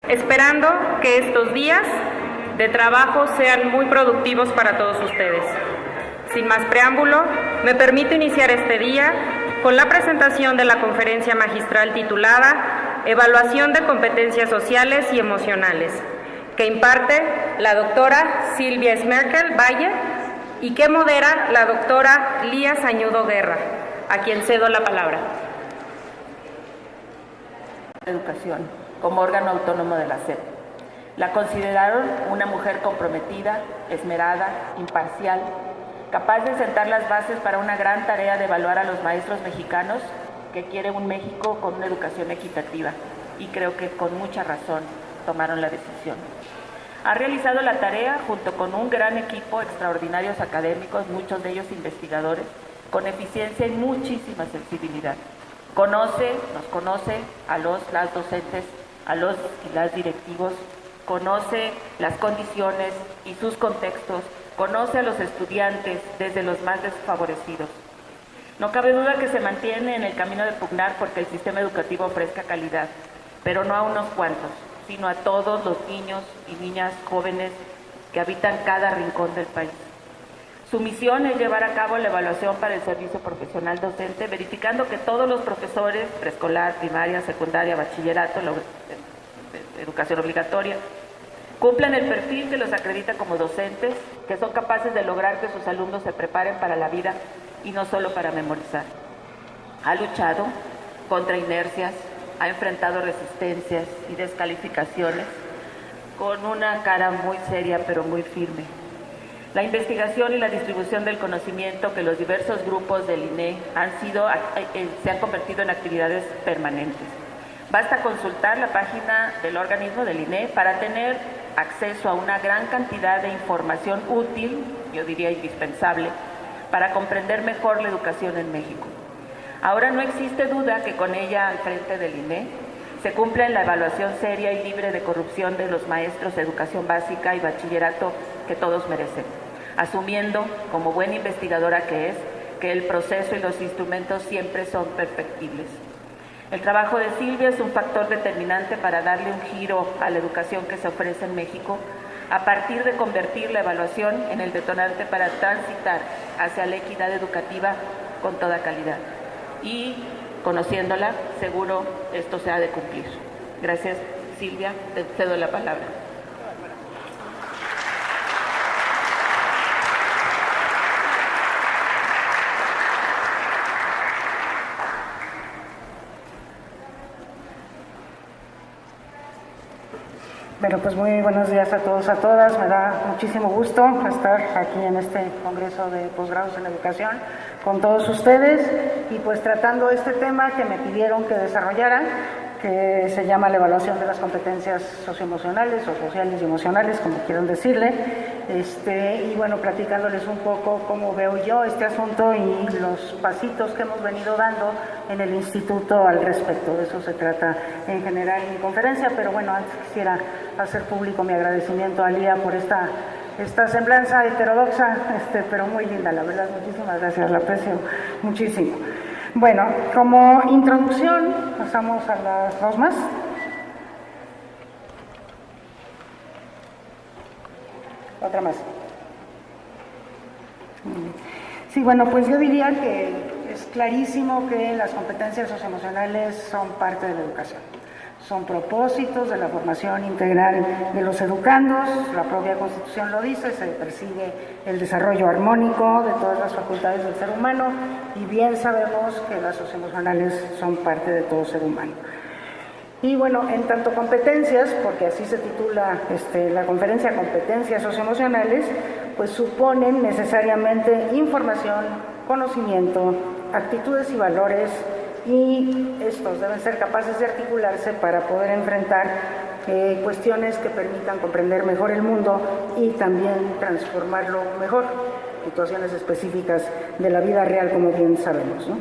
esperando que estos días de trabajo sean muy productivos para todos ustedes. Sin más preámbulo, me permito iniciar este día con la presentación de la conferencia magistral titulada Evaluación de competencias sociales y emocionales, que imparte la doctora Silvia Smerkel Valle y que modera la doctora Lía Sañudo Guerra, a quien cedo la palabra. Educación, como órgano autónomo de la SEP. La consideraron una mujer comprometida, esmerada, imparcial, capaz de sentar las bases para una gran tarea de evaluar a los maestros mexicanos que quieren un México con una educación equitativa, y creo que con mucha razón tomaron la decisión. Ha realizado la tarea junto con un gran equipo, extraordinarios académicos, muchos de ellos investigadores, con eficiencia y muchísima sensibilidad. Nos conoce a las docentes, a los y las directivos, conoce las condiciones y sus contextos, conoce a los estudiantes desde los más desfavorecidos. No cabe duda que se mantiene en el camino de pugnar porque el sistema educativo ofrezca calidad, pero no a unos cuantos, sino a todos los niños y niñas jóvenes que habitan cada rincón del país. Su misión es llevar a cabo la evaluación para el servicio profesional docente, verificando que todos los profesores, preescolar, primaria, secundaria, bachillerato, educación obligatoria, cumplan el perfil que los acredita como docentes, que son capaces de lograr que sus alumnos se preparen para la vida y no solo para memorizar. Ha luchado contra inercias, ha enfrentado resistencias y descalificaciones con una cara muy seria pero muy firme. La investigación y la distribución del conocimiento que los diversos grupos del INE se han convertido en actividades permanentes. Basta consultar la página del organismo del INE para tener acceso a una gran cantidad de información útil, yo diría indispensable, para comprender mejor la educación en México. Ahora no existe duda que con ella al frente del INE se cumple la evaluación seria y libre de corrupción de los maestros de educación básica y bachillerato que todos merecen, asumiendo, como buena investigadora que es, que el proceso y los instrumentos siempre son perfectibles. El trabajo de Silvia es un factor determinante para darle un giro a la educación que se ofrece en México, a partir de convertir la evaluación en el detonante para transitar hacia la equidad educativa con toda calidad. Y, conociéndola, seguro esto se ha de cumplir. Gracias, Silvia, te cedo la palabra. Bueno, pues muy buenos días a todos, a todas. Me da muchísimo gusto estar aquí en este Congreso de Posgrados en Educación con todos ustedes y pues tratando este tema que me pidieron que desarrollara, que se llama la evaluación de las competencias socioemocionales o sociales y emocionales, como quieran decirle, y bueno, platicándoles un poco cómo veo yo este asunto y los pasitos que hemos venido dando en el instituto al respecto. De eso se trata en general mi conferencia, pero bueno, antes quisiera hacer público mi agradecimiento a Lía por esta semblanza heterodoxa, pero muy linda, la verdad. Muchísimas gracias, la aprecio muchísimo. Bueno, como introducción, pasamos a las dos más. Otra más. Sí, bueno, pues yo diría que es clarísimo que las competencias socioemocionales son parte de la educación. Son propósitos de la formación integral de los educandos, la propia Constitución lo dice, se persigue el desarrollo armónico de todas las facultades del ser humano y bien sabemos que las socioemocionales son parte de todo ser humano. Y bueno, en tanto competencias, porque así se titula la conferencia, competencias socioemocionales, pues suponen necesariamente información, conocimiento, actitudes y valores, y estos deben ser capaces de articularse para poder enfrentar cuestiones que permitan comprender mejor el mundo y también transformarlo mejor, situaciones específicas de la vida real, como bien sabemos, ¿no?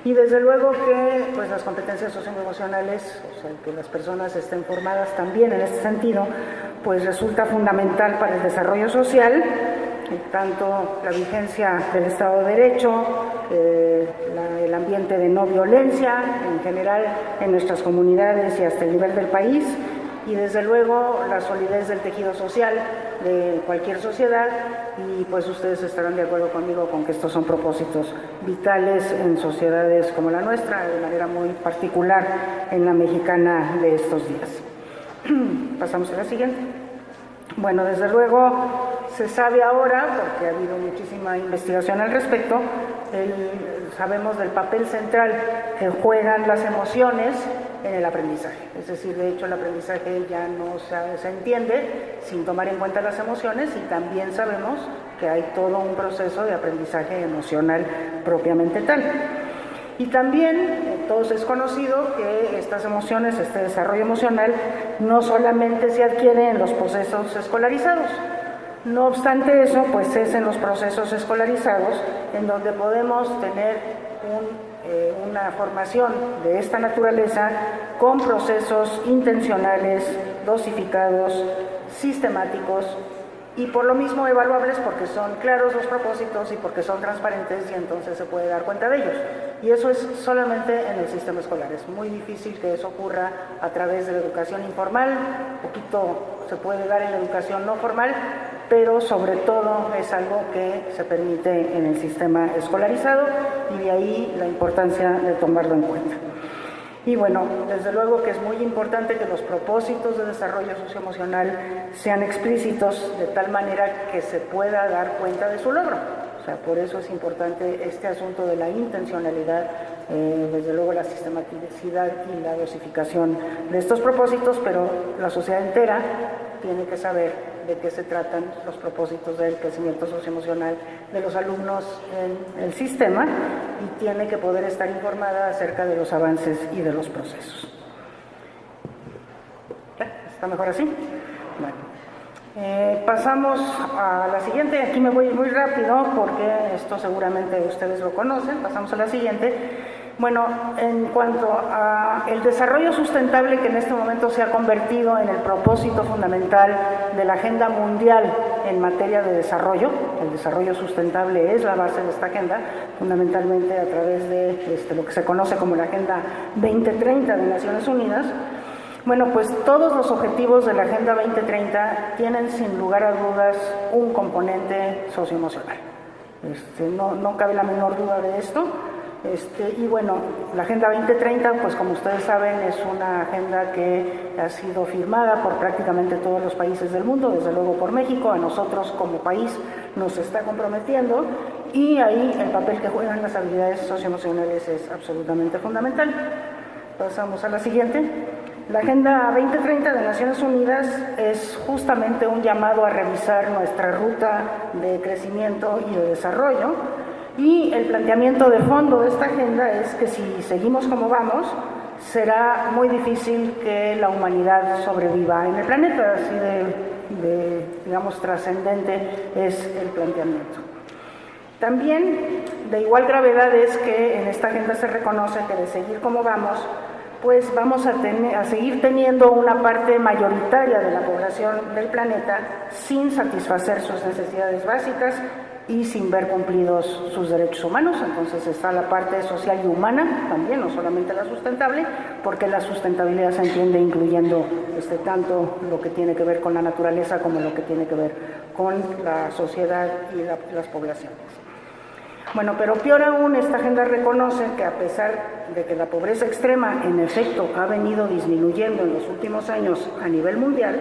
Y desde luego que pues, las competencias socioemocionales, o sea, que las personas estén formadas también en este sentido, pues resulta fundamental para el desarrollo social, tanto la vigencia del Estado de Derecho, el ambiente de no violencia en general en nuestras comunidades y hasta el nivel del país, y desde luego la solidez del tejido social de cualquier sociedad, y pues ustedes estarán de acuerdo conmigo con que estos son propósitos vitales en sociedades como la nuestra, de manera muy particular en la mexicana de estos días. Pasamos a la siguiente. Bueno, desde luego se sabe ahora, porque ha habido muchísima investigación al respecto, sabemos del papel central que juegan las emociones en el aprendizaje. Es decir, de hecho el aprendizaje ya no se entiende sin tomar en cuenta las emociones, y también sabemos que hay todo un proceso de aprendizaje emocional propiamente tal. Y también todos es conocido que estas emociones, este desarrollo emocional, no solamente se adquiere en los procesos escolarizados. No obstante eso, pues es en los procesos escolarizados en donde podemos tener una formación de esta naturaleza con procesos intencionales, dosificados, sistemáticos, y por lo mismo evaluables, porque son claros los propósitos y porque son transparentes, y entonces se puede dar cuenta de ellos. Y eso es solamente en el sistema escolar. Es muy difícil que eso ocurra a través de la educación informal, poquito se puede dar en la educación no formal, pero sobre todo es algo que se permite en el sistema escolarizado, y de ahí la importancia de tomarlo en cuenta. Y bueno, desde luego que es muy importante que los propósitos de desarrollo socioemocional sean explícitos de tal manera que se pueda dar cuenta de su logro. O sea, por eso es importante este asunto de la intencionalidad, desde luego la sistematicidad y la dosificación de estos propósitos, pero la sociedad entera tiene que saber de qué se tratan los propósitos del crecimiento socioemocional de los alumnos en el sistema, y tiene que poder estar informada acerca de los avances y de los procesos. ¿Está mejor así? Bueno. Pasamos a la siguiente. Aquí me voy muy rápido porque esto seguramente ustedes lo conocen. Pasamos a la siguiente. Bueno, en cuanto a el desarrollo sustentable, que en este momento se ha convertido en el propósito fundamental de la agenda mundial en materia de desarrollo, el desarrollo sustentable es la base de esta agenda, fundamentalmente a través de lo que se conoce como la Agenda 2030 de Naciones Unidas. Bueno, pues todos los objetivos de la Agenda 2030 tienen sin lugar a dudas un componente socioemocional. No cabe la menor duda de esto. Y bueno, la Agenda 2030, pues como ustedes saben, es una agenda que ha sido firmada por prácticamente todos los países del mundo, desde luego por México. A nosotros como país nos está comprometiendo, y ahí el papel que juegan las habilidades socioemocionales es absolutamente fundamental. Pasamos a la siguiente. La Agenda 2030 de Naciones Unidas es justamente un llamado a revisar nuestra ruta de crecimiento y de desarrollo. Y el planteamiento de fondo de esta agenda es que si seguimos como vamos, será muy difícil que la humanidad sobreviva en el planeta. Así de digamos, trascendente es el planteamiento. También de igual gravedad es que en esta agenda se reconoce que de seguir como vamos, pues vamos a seguir teniendo una parte mayoritaria de la población del planeta sin satisfacer sus necesidades básicas y sin ver cumplidos sus derechos humanos. Entonces está la parte social y humana también, no solamente la sustentable, porque la sustentabilidad se entiende incluyendo tanto lo que tiene que ver con la naturaleza como lo que tiene que ver con la sociedad y las poblaciones. Bueno, pero peor aún, esta agenda reconoce que a pesar de que la pobreza extrema en efecto ha venido disminuyendo en los últimos años a nivel mundial,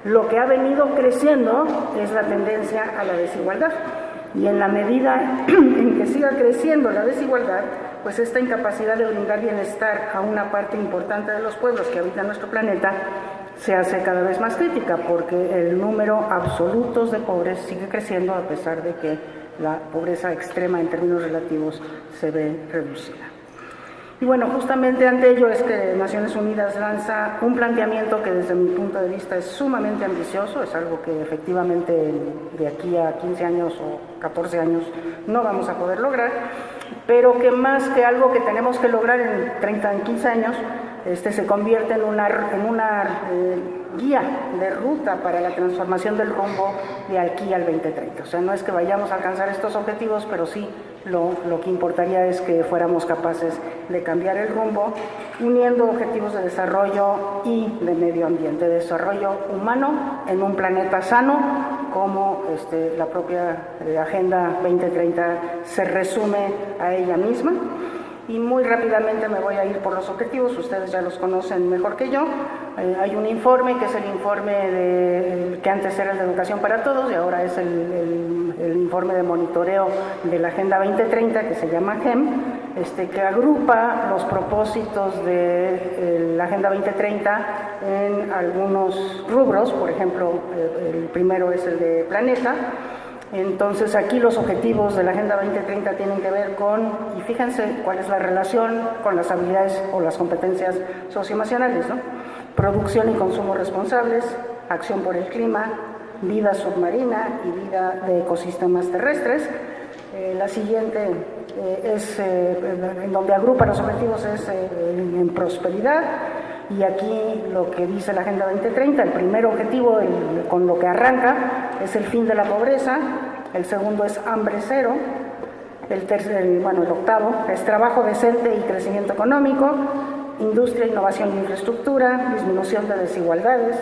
lo que ha venido creciendo es la tendencia a la desigualdad. Y en la medida en que siga creciendo la desigualdad, pues esta incapacidad de brindar bienestar a una parte importante de los pueblos que habitan nuestro planeta se hace cada vez más crítica, porque el número absoluto de pobres sigue creciendo a pesar de que la pobreza extrema en términos relativos se ve reducida. Y bueno, justamente ante ello es que Naciones Unidas lanza un planteamiento que desde mi punto de vista es sumamente ambicioso, es algo que efectivamente de aquí a 15 años o 14 años no vamos a poder lograr, pero que más que algo que tenemos que lograr en 15 años, se convierte en una guía de ruta para la transformación del rumbo de aquí al 2030. O sea, no es que vayamos a alcanzar estos objetivos, pero sí lo que importaría es que fuéramos capaces de cambiar el rumbo, uniendo objetivos de desarrollo y de medio ambiente, desarrollo humano en un planeta sano, como la propia Agenda 2030 se resume a ella misma. Y muy rápidamente me voy a ir por los objetivos, ustedes ya los conocen mejor que yo. Hay un informe que es el informe que antes era el de Educación para Todos y ahora es el informe de monitoreo de la Agenda 2030 que se llama GEM, que agrupa los propósitos de la Agenda 2030 en algunos rubros. Por ejemplo, el primero es el de planeta. Entonces aquí los objetivos de la Agenda 2030 tienen que ver con, y fíjense cuál es la relación con las habilidades o las competencias socioemocionales, ¿no? Producción y consumo responsables, acción por el clima, vida submarina y vida de ecosistemas terrestres. La siguiente es, en donde agrupa los objetivos, es en prosperidad. Y aquí lo que dice la Agenda 2030, el primer objetivo con lo que arranca es el fin de la pobreza, el segundo es hambre cero, el octavo es trabajo decente y crecimiento económico, industria, innovación y infraestructura, disminución de desigualdades,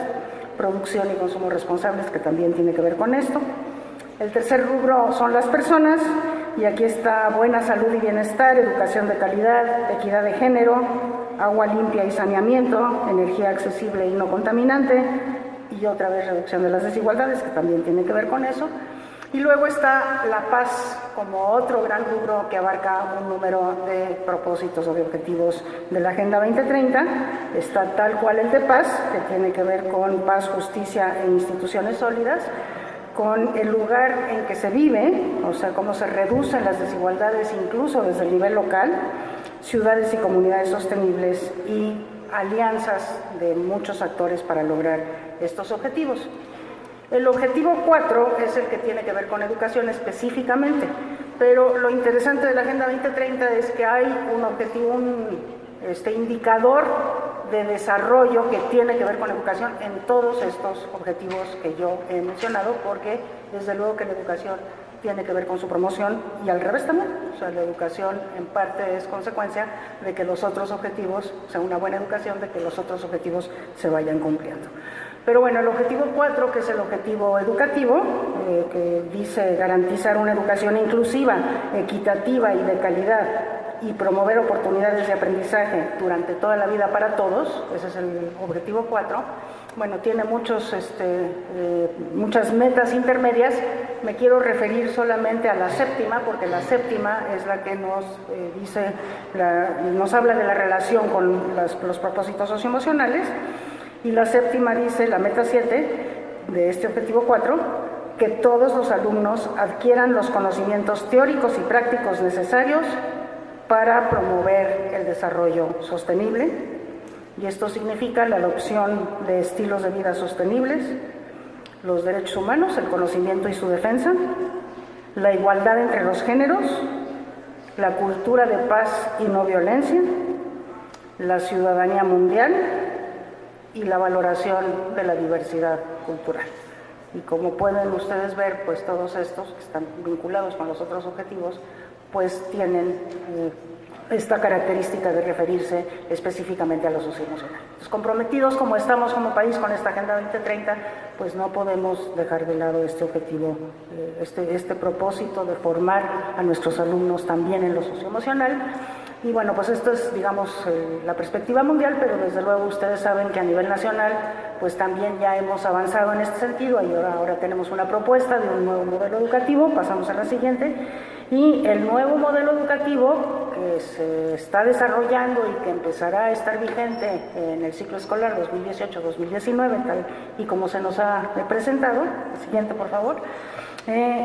producción y consumo responsables, que también tiene que ver con esto. El tercer rubro son las personas, y aquí está buena salud y bienestar, educación de calidad, equidad de género, agua limpia y saneamiento, energía accesible y no contaminante, y otra vez reducción de las desigualdades, que también tiene que ver con eso. Y luego está la paz como otro gran rubro que abarca un número de propósitos o de objetivos de la Agenda 2030. Está tal cual el de paz, que tiene que ver con paz, justicia e instituciones sólidas, con el lugar en que se vive, o sea, cómo se reducen las desigualdades incluso desde el nivel local, ciudades y comunidades sostenibles y alianzas de muchos actores para lograr estos objetivos. El objetivo 4 es el que tiene que ver con educación específicamente, pero lo interesante de la Agenda 2030 es que hay un objetivo, indicador de desarrollo que tiene que ver con educación en todos estos objetivos que yo he mencionado, porque desde luego que la educación tiene que ver con su promoción y al revés también. O sea, la educación en parte es consecuencia de que los otros objetivos, o sea, una buena educación, de que los otros objetivos se vayan cumpliendo. Pero bueno, el objetivo 4, que es el objetivo educativo, que dice garantizar una educación inclusiva, equitativa y de calidad, y promover oportunidades de aprendizaje durante toda la vida para todos, ese es el objetivo 4, bueno, tiene muchas metas intermedias. Me quiero referir solamente a la séptima, porque la séptima es la que nos habla de la relación con los propósitos socioemocionales, y la séptima dice, la meta 7 de este objetivo 4, que todos los alumnos adquieran los conocimientos teóricos y prácticos necesarios para promover el desarrollo sostenible, y esto significa la adopción de estilos de vida sostenibles, los derechos humanos, el conocimiento y su defensa, la igualdad entre los géneros, la cultura de paz y no violencia, la ciudadanía mundial y la valoración de la diversidad cultural. Y como pueden ustedes ver, pues todos estos que están vinculados con los otros objetivos, pues tienen esta característica de referirse específicamente a lo socioemocional. Entonces, comprometidos como estamos como país con esta Agenda 2030, pues no podemos dejar de lado este objetivo, este propósito de formar a nuestros alumnos también en lo socioemocional. Y bueno, pues esto es, digamos, la perspectiva mundial, pero desde luego ustedes saben que a nivel nacional, pues también ya hemos avanzado en este sentido, y ahora tenemos una propuesta de un nuevo modelo educativo. Pasamos a la siguiente. Y el nuevo modelo educativo que se está desarrollando y que empezará a estar vigente en el ciclo escolar 2018-2019, tal y como se nos ha presentado, el siguiente por favor,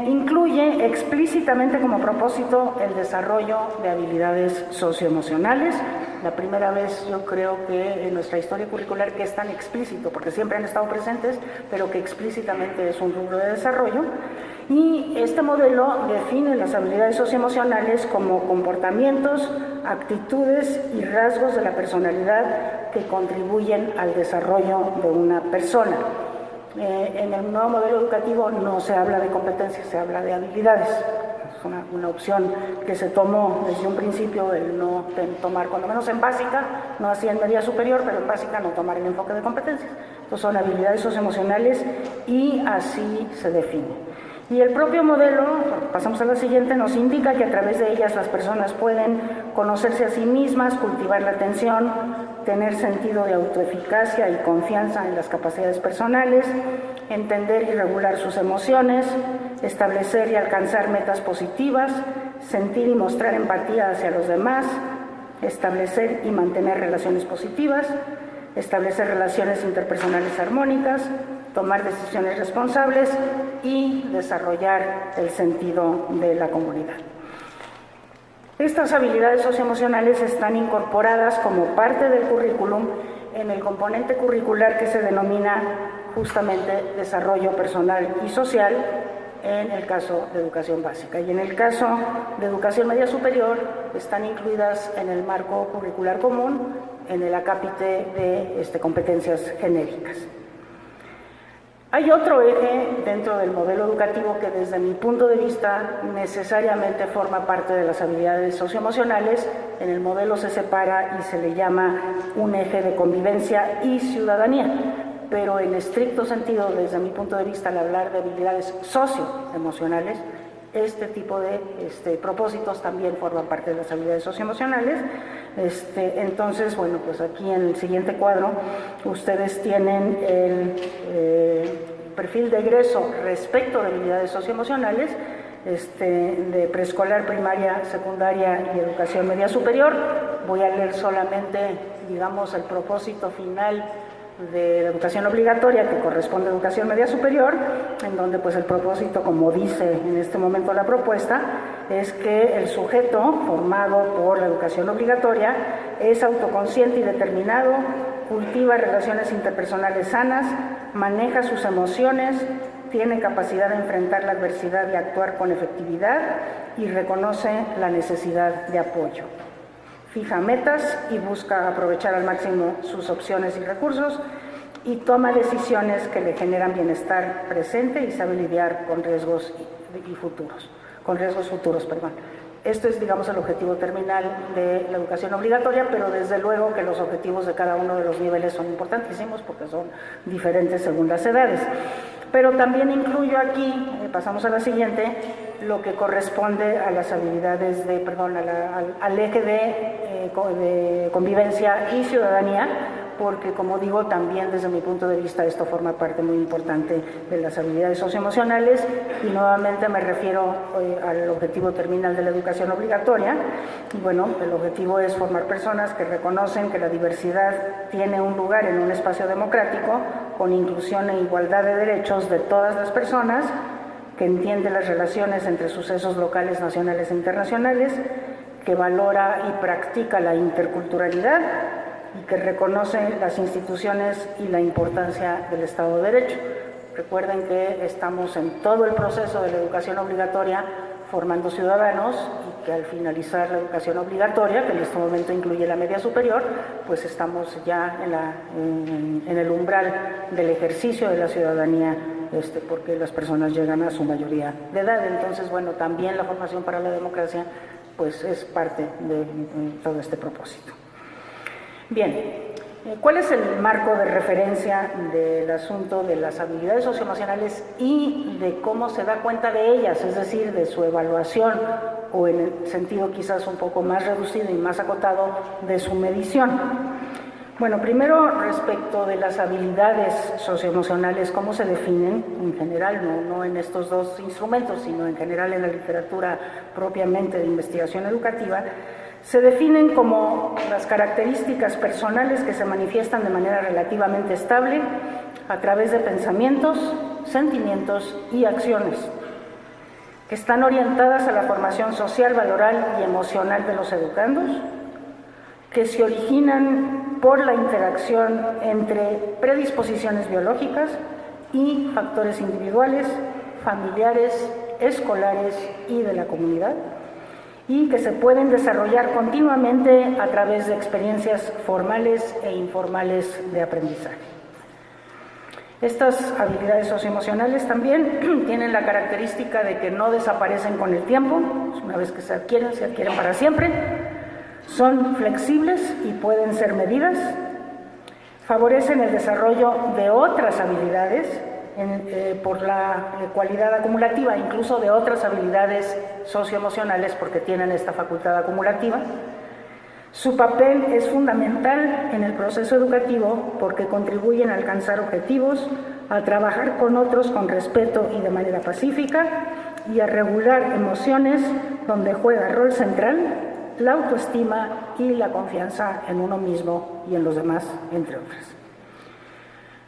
incluye explícitamente como propósito el desarrollo de habilidades socioemocionales. La primera vez, yo creo que en nuestra historia curricular, que es tan explícito, porque siempre han estado presentes, pero que explícitamente es un rubro de desarrollo. Y este modelo define las habilidades socioemocionales como comportamientos, actitudes y rasgos de la personalidad que contribuyen al desarrollo de una persona. En el nuevo modelo educativo no se habla de competencias, se habla de habilidades. Es una opción que se tomó desde un principio, el no tomar, cuando menos en básica, no así en media superior, pero en básica no tomar el enfoque de competencias. Entonces son habilidades socioemocionales y así se define. Y el propio modelo, pasamos a la siguiente, nos indica que a través de ellas las personas pueden conocerse a sí mismas, cultivar la atención, tener sentido de autoeficacia y confianza en las capacidades personales, entender y regular sus emociones, establecer y alcanzar metas positivas, sentir y mostrar empatía hacia los demás, establecer y mantener relaciones positivas, establecer relaciones interpersonales armónicas, tomar decisiones responsables y desarrollar el sentido de la comunidad. Estas habilidades socioemocionales están incorporadas como parte del currículum en el componente curricular que se denomina justamente desarrollo personal y social en el caso de educación básica. Y en el caso de educación media superior están incluidas en el marco curricular común en el acápite de competencias genéricas. Hay otro eje dentro del modelo educativo que desde mi punto de vista necesariamente forma parte de las habilidades socioemocionales. En el modelo se separa y se le llama un eje de convivencia y ciudadanía, pero en estricto sentido, desde mi punto de vista, al hablar de habilidades socioemocionales, este tipo de propósitos también forman parte de las habilidades socioemocionales. Entonces, bueno, pues aquí en el siguiente cuadro ustedes tienen el perfil de egreso respecto de habilidades socioemocionales de preescolar, primaria, secundaria y educación media superior. Voy a leer solamente, digamos, el propósito final de la educación obligatoria, que corresponde a educación media superior, en donde pues el propósito, como dice en este momento la propuesta, es que el sujeto formado por la educación obligatoria es autoconsciente y determinado, cultiva relaciones interpersonales sanas, maneja sus emociones, tiene capacidad de enfrentar la adversidad y actuar con efectividad y reconoce la necesidad de apoyo. Fija metas y busca aprovechar al máximo sus opciones y recursos y toma decisiones que le generan bienestar presente y sabe lidiar con riesgos futuros. Esto es, digamos, el objetivo terminal de la educación obligatoria, pero desde luego que los objetivos de cada uno de los niveles son importantísimos porque son diferentes según las edades. Pero también incluyo aquí, pasamos a la siguiente, lo que corresponde a las habilidades al eje de convivencia y ciudadanía, porque como digo, también desde mi punto de vista esto forma parte muy importante de las habilidades socioemocionales y nuevamente me refiero al objetivo terminal de la educación obligatoria. Y bueno, el objetivo es formar personas que reconocen que la diversidad tiene un lugar en un espacio democrático con inclusión e igualdad de derechos de todas las personas, que entiende las relaciones entre sucesos locales, nacionales e internacionales, que valora y practica la interculturalidad y que reconoce las instituciones y la importancia del Estado de Derecho. Recuerden que estamos en todo el proceso de la educación obligatoria formando ciudadanos y que al finalizar la educación obligatoria, que en este momento incluye la media superior, pues estamos ya en el umbral del ejercicio de la ciudadanía, porque las personas llegan a su mayoría de edad. Entonces, bueno, también la formación para la democracia pues es parte de todo este propósito. Bien, ¿cuál es el marco de referencia del asunto de las habilidades socioemocionales y de cómo se da cuenta de ellas, es decir, de su evaluación o en el sentido quizás un poco más reducido y más acotado de su medición? Bueno, primero respecto de las habilidades socioemocionales, ¿cómo se definen en general? No en estos dos instrumentos, sino en general en la literatura propiamente de investigación educativa. Se definen como las características personales que se manifiestan de manera relativamente estable a través de pensamientos, sentimientos y acciones, que están orientadas a la formación social, valoral y emocional de los educandos, que se originan por la interacción entre predisposiciones biológicas y factores individuales, familiares, escolares y de la comunidad, y que se pueden desarrollar continuamente a través de experiencias formales e informales de aprendizaje. Estas habilidades socioemocionales también tienen la característica de que no desaparecen con el tiempo, una vez que se adquieren para siempre, son flexibles y pueden ser medidas, favorecen el desarrollo de otras habilidades por la cualidad acumulativa, incluso de otras habilidades socioemocionales porque tienen esta facultad acumulativa. Su papel es fundamental en el proceso educativo porque contribuyen a alcanzar objetivos, a trabajar con otros con respeto y de manera pacífica y a regular emociones donde juega rol central la autoestima y la confianza en uno mismo y en los demás, entre otras.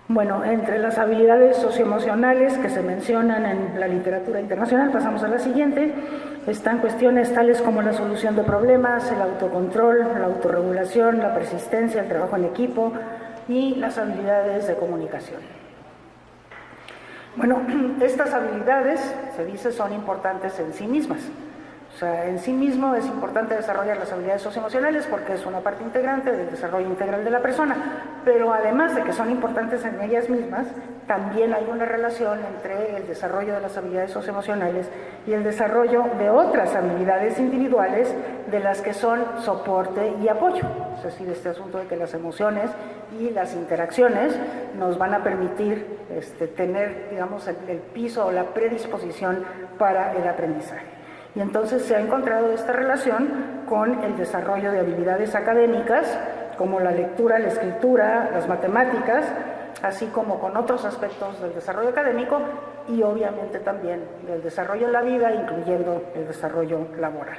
Bueno, entre las habilidades socioemocionales que se mencionan en la literatura internacional, pasamos a la siguiente, están cuestiones tales como la solución de problemas, el autocontrol, la autorregulación, la persistencia, el trabajo en equipo y las habilidades de comunicación. Bueno, estas habilidades, se dice, son importantes en sí mismas. O sea, en sí mismo es importante desarrollar las habilidades socioemocionales porque es una parte integrante del desarrollo integral de la persona, pero además de que son importantes en ellas mismas, también hay una relación entre el desarrollo de las habilidades socioemocionales y el desarrollo de otras habilidades individuales de las que son soporte y apoyo. Es decir, este asunto de que las emociones y las interacciones nos van a permitir tener, digamos, el piso o la predisposición para el aprendizaje. Y entonces se ha encontrado esta relación con el desarrollo de habilidades académicas, como la lectura, la escritura, las matemáticas, así como con otros aspectos del desarrollo académico y obviamente también del desarrollo en la vida, incluyendo el desarrollo laboral.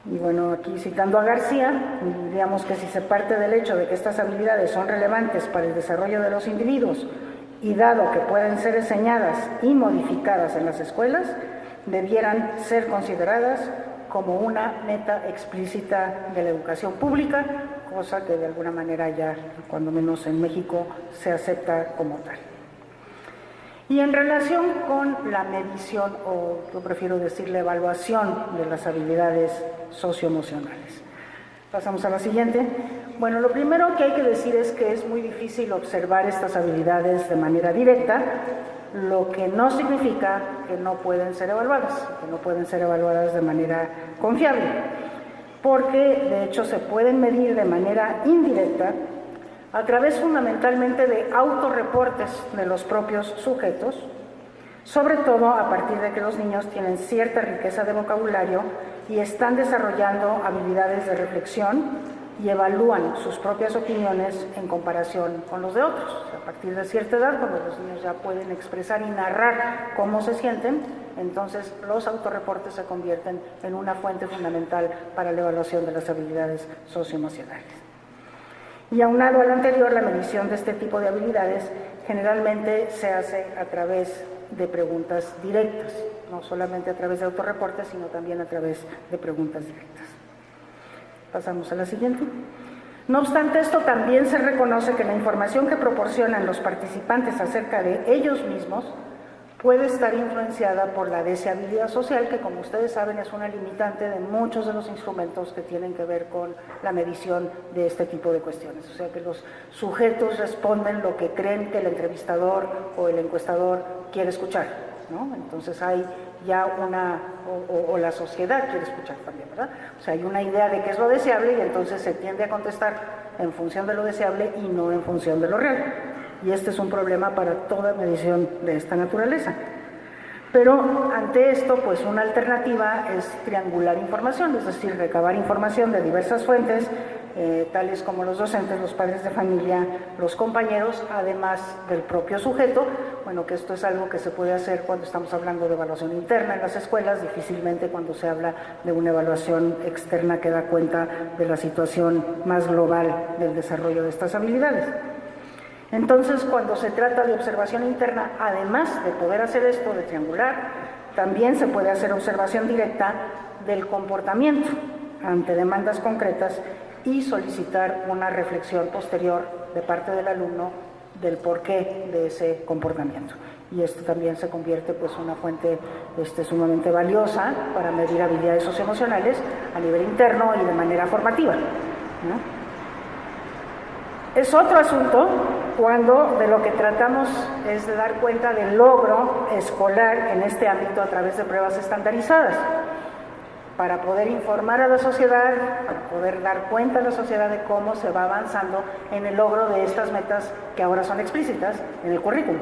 Y bueno, aquí citando a García, diríamos que si se parte del hecho de que estas habilidades son relevantes para el desarrollo de los individuos y dado que pueden ser enseñadas y modificadas en las escuelas, debieran ser consideradas como una meta explícita de la educación pública, cosa que de alguna manera ya, cuando menos en México, se acepta como tal. Y en relación con la medición, o yo prefiero decir la evaluación de las habilidades socioemocionales. Pasamos a la siguiente. Bueno, lo primero que hay que decir es que es muy difícil observar estas habilidades de manera directa, lo que no significa que no pueden ser evaluadas, de manera confiable, porque de hecho se pueden medir de manera indirecta a través fundamentalmente de autorreportes de los propios sujetos, sobre todo a partir de que los niños tienen cierta riqueza de vocabulario y están desarrollando habilidades de reflexión y evalúan sus propias opiniones en comparación con los de otros. O sea, a partir de cierta edad, cuando los niños ya pueden expresar y narrar cómo se sienten, entonces los autorreportes se convierten en una fuente fundamental para la evaluación de las habilidades socioemocionales. Y aunado a lo anterior, la medición de este tipo de habilidades generalmente se hace a través de preguntas directas, no solamente a través de autorreportes, sino también a través de preguntas directas. Pasamos a la siguiente. No obstante esto, también se reconoce que la información que proporcionan los participantes acerca de ellos mismos puede estar influenciada por la deseabilidad social, que como ustedes saben es una limitante de muchos de los instrumentos que tienen que ver con la medición de este tipo de cuestiones. O sea que los sujetos responden lo que creen que el entrevistador o el encuestador quiere escuchar, ¿no? Entonces hay ya o la sociedad quiere escuchar también, ¿verdad? O sea, hay una idea de qué es lo deseable y entonces se tiende a contestar en función de lo deseable y no en función de lo real. Y este es un problema para toda medición de esta naturaleza. Pero ante esto, pues una alternativa es triangular información, es decir, recabar información de diversas fuentes, tales como los docentes, los padres de familia, los compañeros, además del propio sujeto. Bueno, que esto es algo que se puede hacer cuando estamos hablando de evaluación interna en las escuelas, difícilmente cuando se habla de una evaluación externa que da cuenta de la situación más global del desarrollo de estas habilidades. Entonces, cuando se trata de observación interna, además de poder hacer esto de triangular, también se puede hacer observación directa del comportamiento ante demandas concretas y solicitar una reflexión posterior de parte del alumno del porqué de ese comportamiento. y esto también se convierte pues una fuente sumamente valiosa para medir habilidades socioemocionales a nivel interno y de manera formativa, ¿no? Es otro asunto cuando de lo que tratamos es de dar cuenta del logro escolar en este ámbito a través de pruebas estandarizadas, para poder informar a la sociedad, para poder dar cuenta a la sociedad de cómo se va avanzando en el logro de estas metas que ahora son explícitas en el currículum,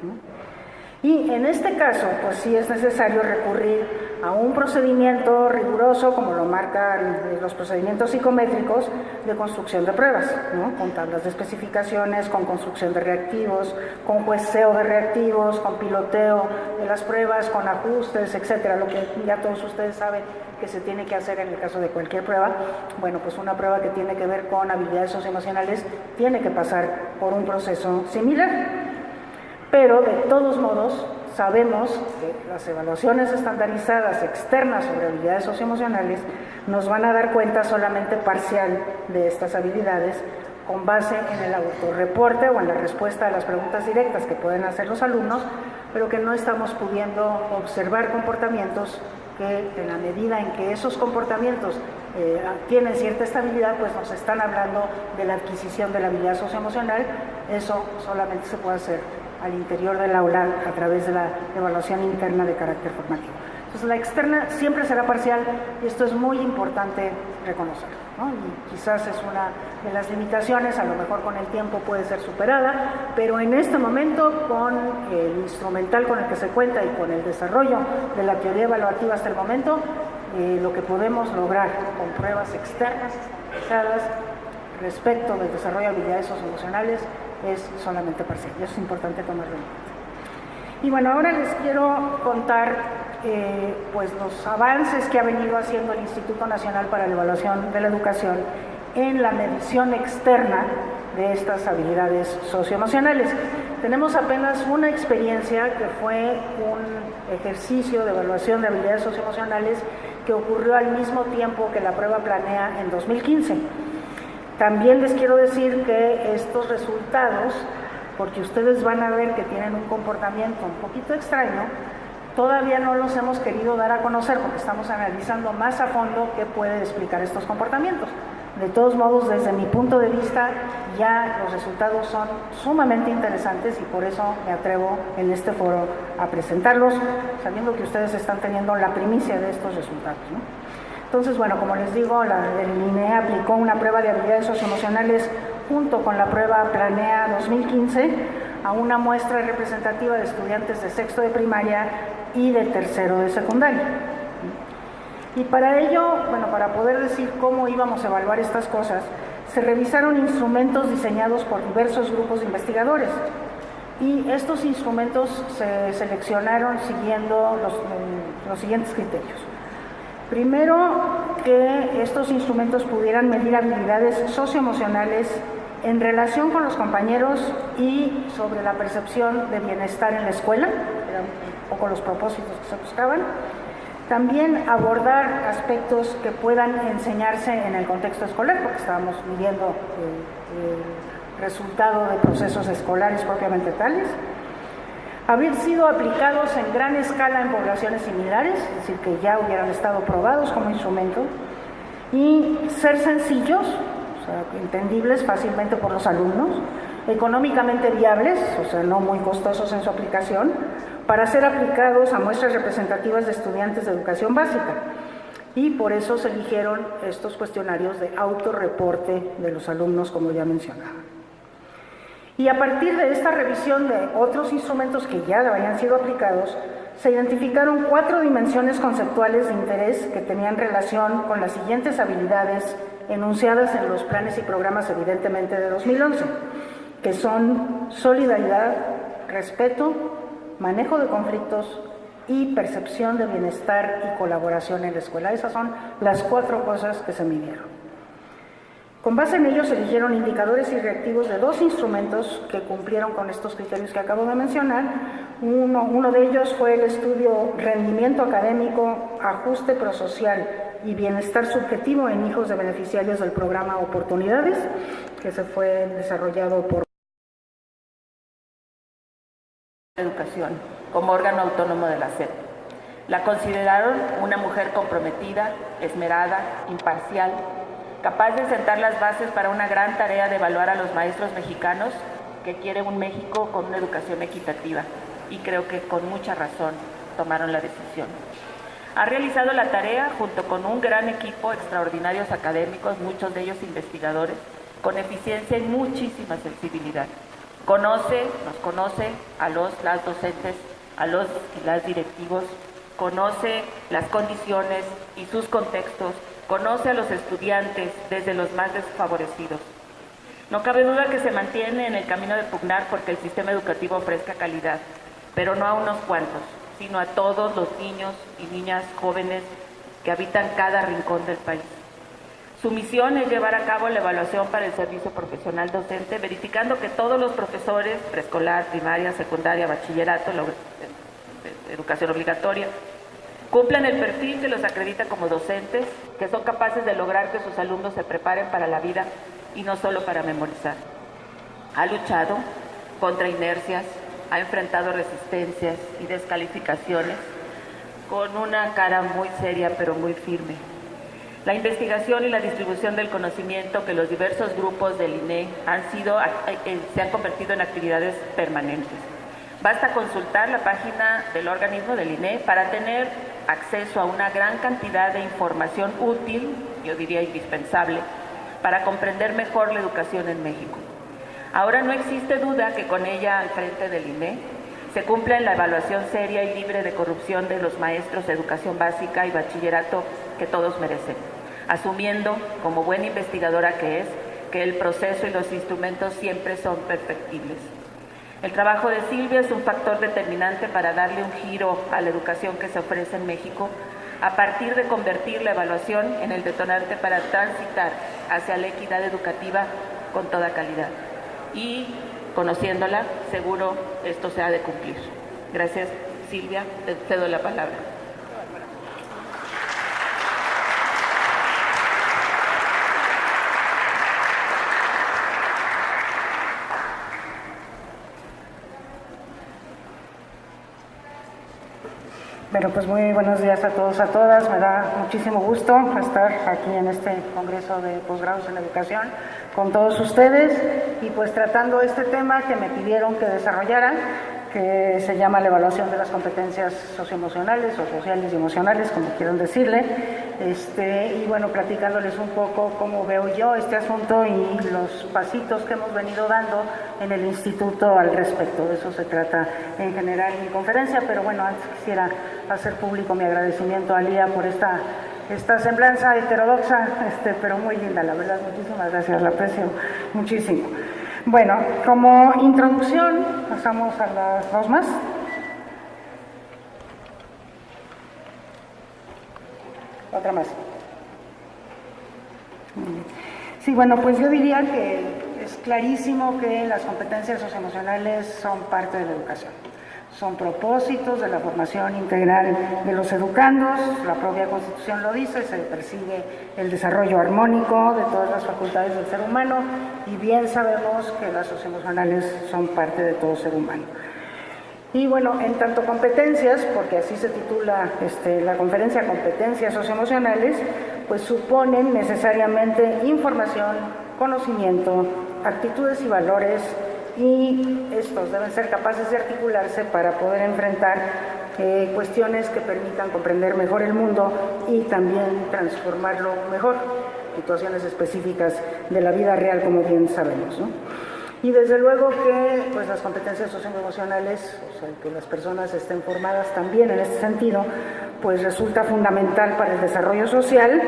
¿no? Y en este caso, pues sí es necesario recurrir a un procedimiento riguroso, como lo marcan los procedimientos psicométricos de construcción de pruebas, ¿no? Con tablas de especificaciones, con construcción de reactivos, con jueceo de reactivos, con piloteo de las pruebas, con ajustes, etcétera, lo que ya todos ustedes saben que se tiene que hacer en el caso de cualquier prueba. Bueno, pues una prueba que tiene que ver con habilidades socioemocionales tiene que pasar por un proceso similar. Pero de todos modos sabemos que las evaluaciones estandarizadas externas sobre habilidades socioemocionales nos van a dar cuenta solamente parcial de estas habilidades con base en el autorreporte o en la respuesta a las preguntas directas que pueden hacer los alumnos, pero que no estamos pudiendo observar comportamientos que en la medida en que esos comportamientos tienen cierta estabilidad, pues nos están hablando de la adquisición de la habilidad socioemocional. Eso solamente se puede hacer al interior del aula a través de la evaluación interna de carácter formativo. Entonces la externa siempre será parcial y esto es muy importante reconocerlo, ¿no? Y quizás es una de las limitaciones, a lo mejor con el tiempo puede ser superada, pero en este momento con el instrumental con el que se cuenta y con el desarrollo de la teoría evaluativa hasta el momento, lo que podemos lograr con pruebas externas estandarizadas respecto del desarrollo de habilidades socioemocionales es solamente parcial, y eso es importante tomarlo en cuenta. Y bueno, ahora les quiero contar pues los avances que ha venido haciendo el Instituto Nacional para la Evaluación de la Educación en la medición externa de estas habilidades socioemocionales. Tenemos apenas una experiencia que fue un ejercicio de evaluación de habilidades socioemocionales que ocurrió al mismo tiempo que la prueba Planea en 2015. También les quiero decir que estos resultados, porque ustedes van a ver que tienen un comportamiento un poquito extraño, todavía no los hemos querido dar a conocer porque estamos analizando más a fondo qué puede explicar estos comportamientos. De todos modos, desde mi punto de vista, ya los resultados son sumamente interesantes y por eso me atrevo en este foro a presentarlos, sabiendo que ustedes están teniendo la primicia de estos resultados, ¿no? Entonces, bueno, como les digo, el INEA aplicó una prueba de habilidades socioemocionales junto con la prueba Planea 2015 a una muestra representativa de estudiantes de sexto de primaria y de tercero de secundaria. Y para ello, bueno, para poder decir cómo íbamos a evaluar estas cosas, se revisaron instrumentos diseñados por diversos grupos de investigadores. Y estos instrumentos se seleccionaron siguiendo los siguientes criterios. Primero, que estos instrumentos pudieran medir habilidades socioemocionales en relación con los compañeros y sobre la percepción de bienestar en la escuela, eran un poco los propósitos que se buscaban. También abordar aspectos que puedan enseñarse en el contexto escolar, porque estábamos midiendo el resultado de procesos escolares propiamente tales. Haber sido aplicados en gran escala en poblaciones similares, es decir, que ya hubieran estado probados como instrumento, y ser sencillos, o sea, entendibles fácilmente por los alumnos, económicamente viables, o sea, no muy costosos en su aplicación, para ser aplicados a muestras representativas de estudiantes de educación básica. Y por eso se eligieron estos cuestionarios de autorreporte de los alumnos, como ya mencionaba. Y a partir de esta revisión de otros instrumentos que ya habían sido aplicados, se identificaron 4 dimensiones conceptuales de interés que tenían relación con las siguientes habilidades enunciadas en los planes y programas, evidentemente, de 2011, que son solidaridad, respeto, manejo de conflictos y percepción de bienestar y colaboración en la escuela. Esas son las 4 cosas que se midieron. Con base en ellos se eligieron indicadores y reactivos de 2 instrumentos que cumplieron con estos criterios que acabo de mencionar. Uno de ellos fue el estudio Rendimiento Académico, Ajuste Prosocial y Bienestar Subjetivo en Hijos de Beneficiarios del programa Oportunidades, que se fue desarrollado por Educación como órgano autónomo de la SEP. La consideraron una mujer comprometida, esmerada, imparcial, capaz de sentar las bases para una gran tarea de evaluar a los maestros mexicanos que quieren un México con una educación equitativa, y creo que con mucha razón tomaron la decisión. Ha realizado la tarea junto con un gran equipo, extraordinarios académicos, muchos de ellos investigadores, con eficiencia y muchísima sensibilidad. Nos conoce a las docentes, a los y las directivos, conoce las condiciones y sus contextos, conoce a los estudiantes desde los más desfavorecidos. No cabe duda que se mantiene en el camino de pugnar porque el sistema educativo ofrezca calidad, pero no a unos cuantos, sino a todos los niños y niñas jóvenes que habitan cada rincón del país. Su misión es llevar a cabo la evaluación para el servicio profesional docente, verificando que todos los profesores, preescolar, primaria, secundaria, bachillerato, educación obligatoria, cumplan el perfil que los acredita como docentes, que son capaces de lograr que sus alumnos se preparen para la vida y no solo para memorizar. Ha luchado contra inercias, ha enfrentado resistencias y descalificaciones con una cara muy seria pero muy firme. La investigación y la distribución del conocimiento que los diversos grupos del INE se han convertido en actividades permanentes. Basta consultar la página del organismo del INE para tener acceso a una gran cantidad de información útil, yo diría indispensable, para comprender mejor la educación en México. Ahora no existe duda que con ella al frente del INE se cumpla en la evaluación seria y libre de corrupción de los maestros de educación básica y bachillerato que todos merecen, asumiendo, como buena investigadora que es, que el proceso y los instrumentos siempre son perfectibles. El trabajo de Silvia es un factor determinante para darle un giro a la educación que se ofrece en México, a partir de convertir la evaluación en el detonante para transitar hacia la equidad educativa con toda calidad. Y, conociéndola, seguro esto se ha de cumplir. Gracias, Silvia, te cedo la palabra. Bueno, pues muy buenos días a todos, a todas. Me da muchísimo gusto estar aquí en este Congreso de Posgrados en Educación con todos ustedes y pues tratando este tema que me pidieron que desarrollara, que se llama la evaluación de las competencias socioemocionales o sociales y emocionales, como quieran decirle, y bueno, platicándoles un poco cómo veo yo este asunto y los pasitos que hemos venido dando en el instituto al respecto. De eso se trata en general mi conferencia, pero bueno, antes quisiera hacer público mi agradecimiento a Lía por esta semblanza heterodoxa, pero muy linda, la verdad. Muchísimas gracias, la aprecio muchísimo. Bueno, como introducción, pasamos a las dos más. Otra más. Sí, bueno, pues yo diría que es clarísimo que las competencias socioemocionales son parte de la educación. Son propósitos de la formación integral de los educandos, la propia Constitución lo dice, se persigue el desarrollo armónico de todas las facultades del ser humano y bien sabemos que las socioemocionales son parte de todo ser humano. Y bueno, en tanto competencias, porque así se titula la conferencia, competencias socioemocionales, pues suponen necesariamente información, conocimiento, actitudes y valores, y estos deben ser capaces de articularse para poder enfrentar cuestiones que permitan comprender mejor el mundo y también transformarlo mejor, situaciones específicas de la vida real, como bien sabemos, ¿no? Y desde luego que pues, las competencias socioemocionales, o sea, que las personas estén formadas también en este sentido, pues resulta fundamental para el desarrollo social,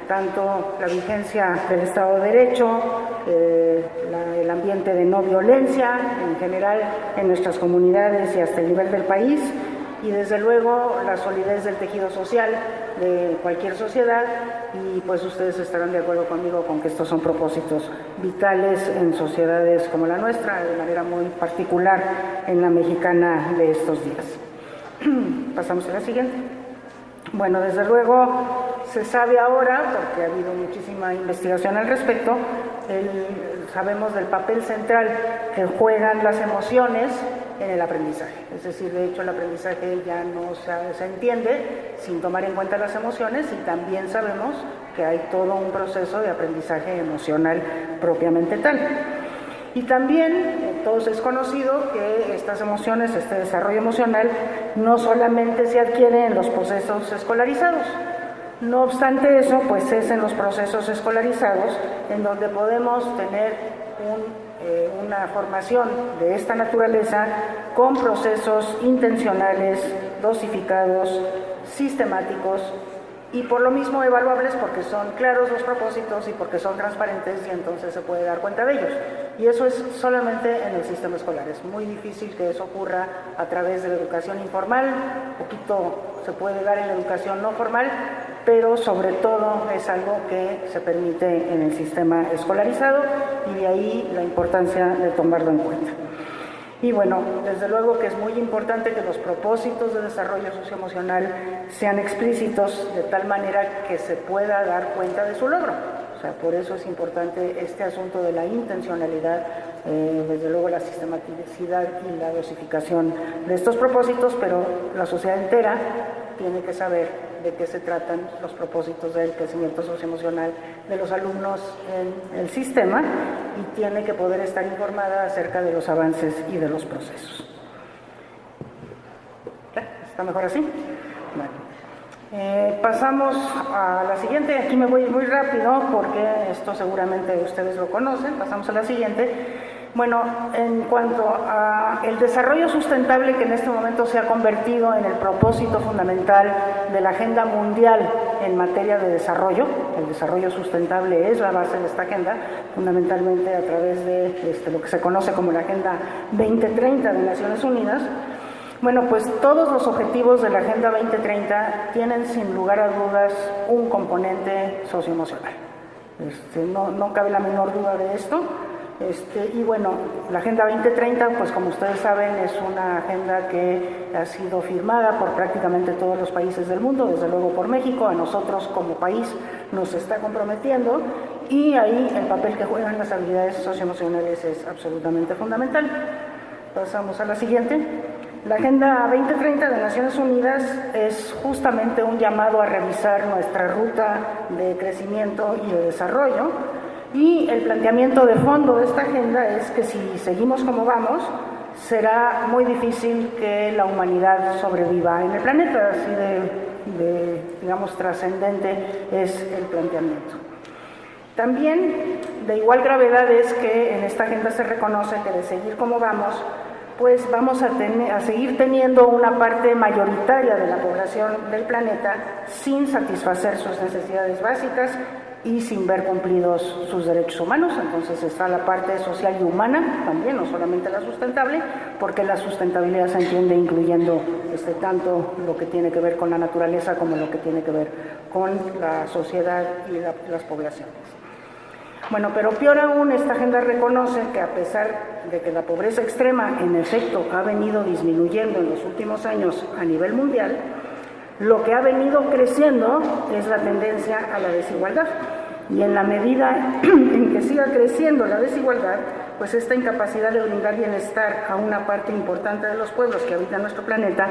tanto la vigencia del Estado de Derecho, el ambiente de no violencia en general en nuestras comunidades y hasta el nivel del país, y desde luego la solidez del tejido social de cualquier sociedad, y pues ustedes estarán de acuerdo conmigo con que estos son propósitos vitales en sociedades como la nuestra, de manera muy particular en la mexicana de estos días. Pasamos a la siguiente. Bueno, desde luego se sabe ahora, porque ha habido muchísima investigación al respecto, sabemos del papel central que juegan las emociones en el aprendizaje. Es decir, de hecho el aprendizaje ya no se entiende sin tomar en cuenta las emociones, y también sabemos que hay todo un proceso de aprendizaje emocional propiamente tal. Y también todos es conocido que estas emociones, este desarrollo emocional, no solamente se adquiere en los procesos escolarizados. No obstante eso, pues es en los procesos escolarizados en donde podemos tener una formación de esta naturaleza con procesos intencionales, dosificados, sistemáticos, y por lo mismo evaluables, porque son claros los propósitos y porque son transparentes, y entonces se puede dar cuenta de ellos. Y eso es solamente en el sistema escolar. Es muy difícil que eso ocurra a través de la educación informal, poquito se puede dar en la educación no formal, pero sobre todo es algo que se permite en el sistema escolarizado, y de ahí la importancia de tomarlo en cuenta. Y bueno, desde luego que es muy importante que los propósitos de desarrollo socioemocional sean explícitos de tal manera que se pueda dar cuenta de su logro. O sea, por eso es importante este asunto de la intencionalidad, desde luego la sistematicidad y la dosificación de estos propósitos, pero la sociedad entera tiene que saber de qué se tratan los propósitos del crecimiento socioemocional de los alumnos en el sistema, y tiene que poder estar informada acerca de los avances y de los procesos. ¿Está mejor así? Bueno. Pasamos a la siguiente. Aquí me voy muy rápido porque esto seguramente ustedes lo conocen. Pasamos a la siguiente. Bueno, en cuanto a el desarrollo sustentable, que en este momento se ha convertido en el propósito fundamental de la agenda mundial en materia de desarrollo, el desarrollo sustentable es la base de esta agenda, fundamentalmente a través de lo que se conoce como la Agenda 2030 de Naciones Unidas. Bueno, pues todos los objetivos de la Agenda 2030 tienen sin lugar a dudas un componente socioemocional. No cabe la menor duda de esto. Y bueno, la Agenda 2030, pues como ustedes saben, es una agenda que ha sido firmada por prácticamente todos los países del mundo, desde luego por México. A nosotros como país nos está comprometiendo, y ahí el papel que juegan las habilidades socioemocionales es absolutamente fundamental. Pasamos a la siguiente. La Agenda 2030 de Naciones Unidas es justamente un llamado a revisar nuestra ruta de crecimiento y de desarrollo. Y el planteamiento de fondo de esta agenda es que si seguimos como vamos, será muy difícil que la humanidad sobreviva en el planeta. Así digamos, trascendente es el planteamiento. También de igual gravedad es que en esta agenda se reconoce que de seguir como vamos, pues vamos a seguir teniendo una parte mayoritaria de la población del planeta sin satisfacer sus necesidades básicas y sin ver cumplidos sus derechos humanos. Entonces está la parte social y humana también, no solamente la sustentable, porque la sustentabilidad se entiende incluyendo tanto lo que tiene que ver con la naturaleza como lo que tiene que ver con la sociedad y las poblaciones. Bueno, pero peor aún, esta agenda reconoce que a pesar de que la pobreza extrema en efecto ha venido disminuyendo en los últimos años a nivel mundial, lo que ha venido creciendo es la tendencia a la desigualdad. Y en la medida en que siga creciendo la desigualdad, pues esta incapacidad de brindar bienestar a una parte importante de los pueblos que habitan nuestro planeta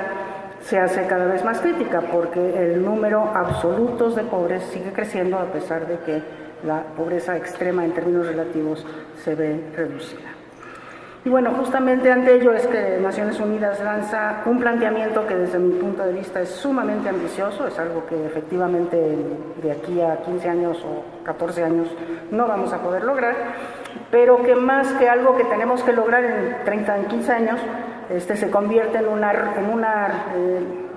se hace cada vez más crítica, porque el número absoluto de pobres sigue creciendo a pesar de que la pobreza extrema en términos relativos se ve reducida. Y bueno, justamente ante ello es que Naciones Unidas lanza un planteamiento que desde mi punto de vista es sumamente ambicioso, es algo que efectivamente de aquí a 15 años o 14 años no vamos a poder lograr, pero que más que algo que tenemos que lograr en 15 años, se convierte en una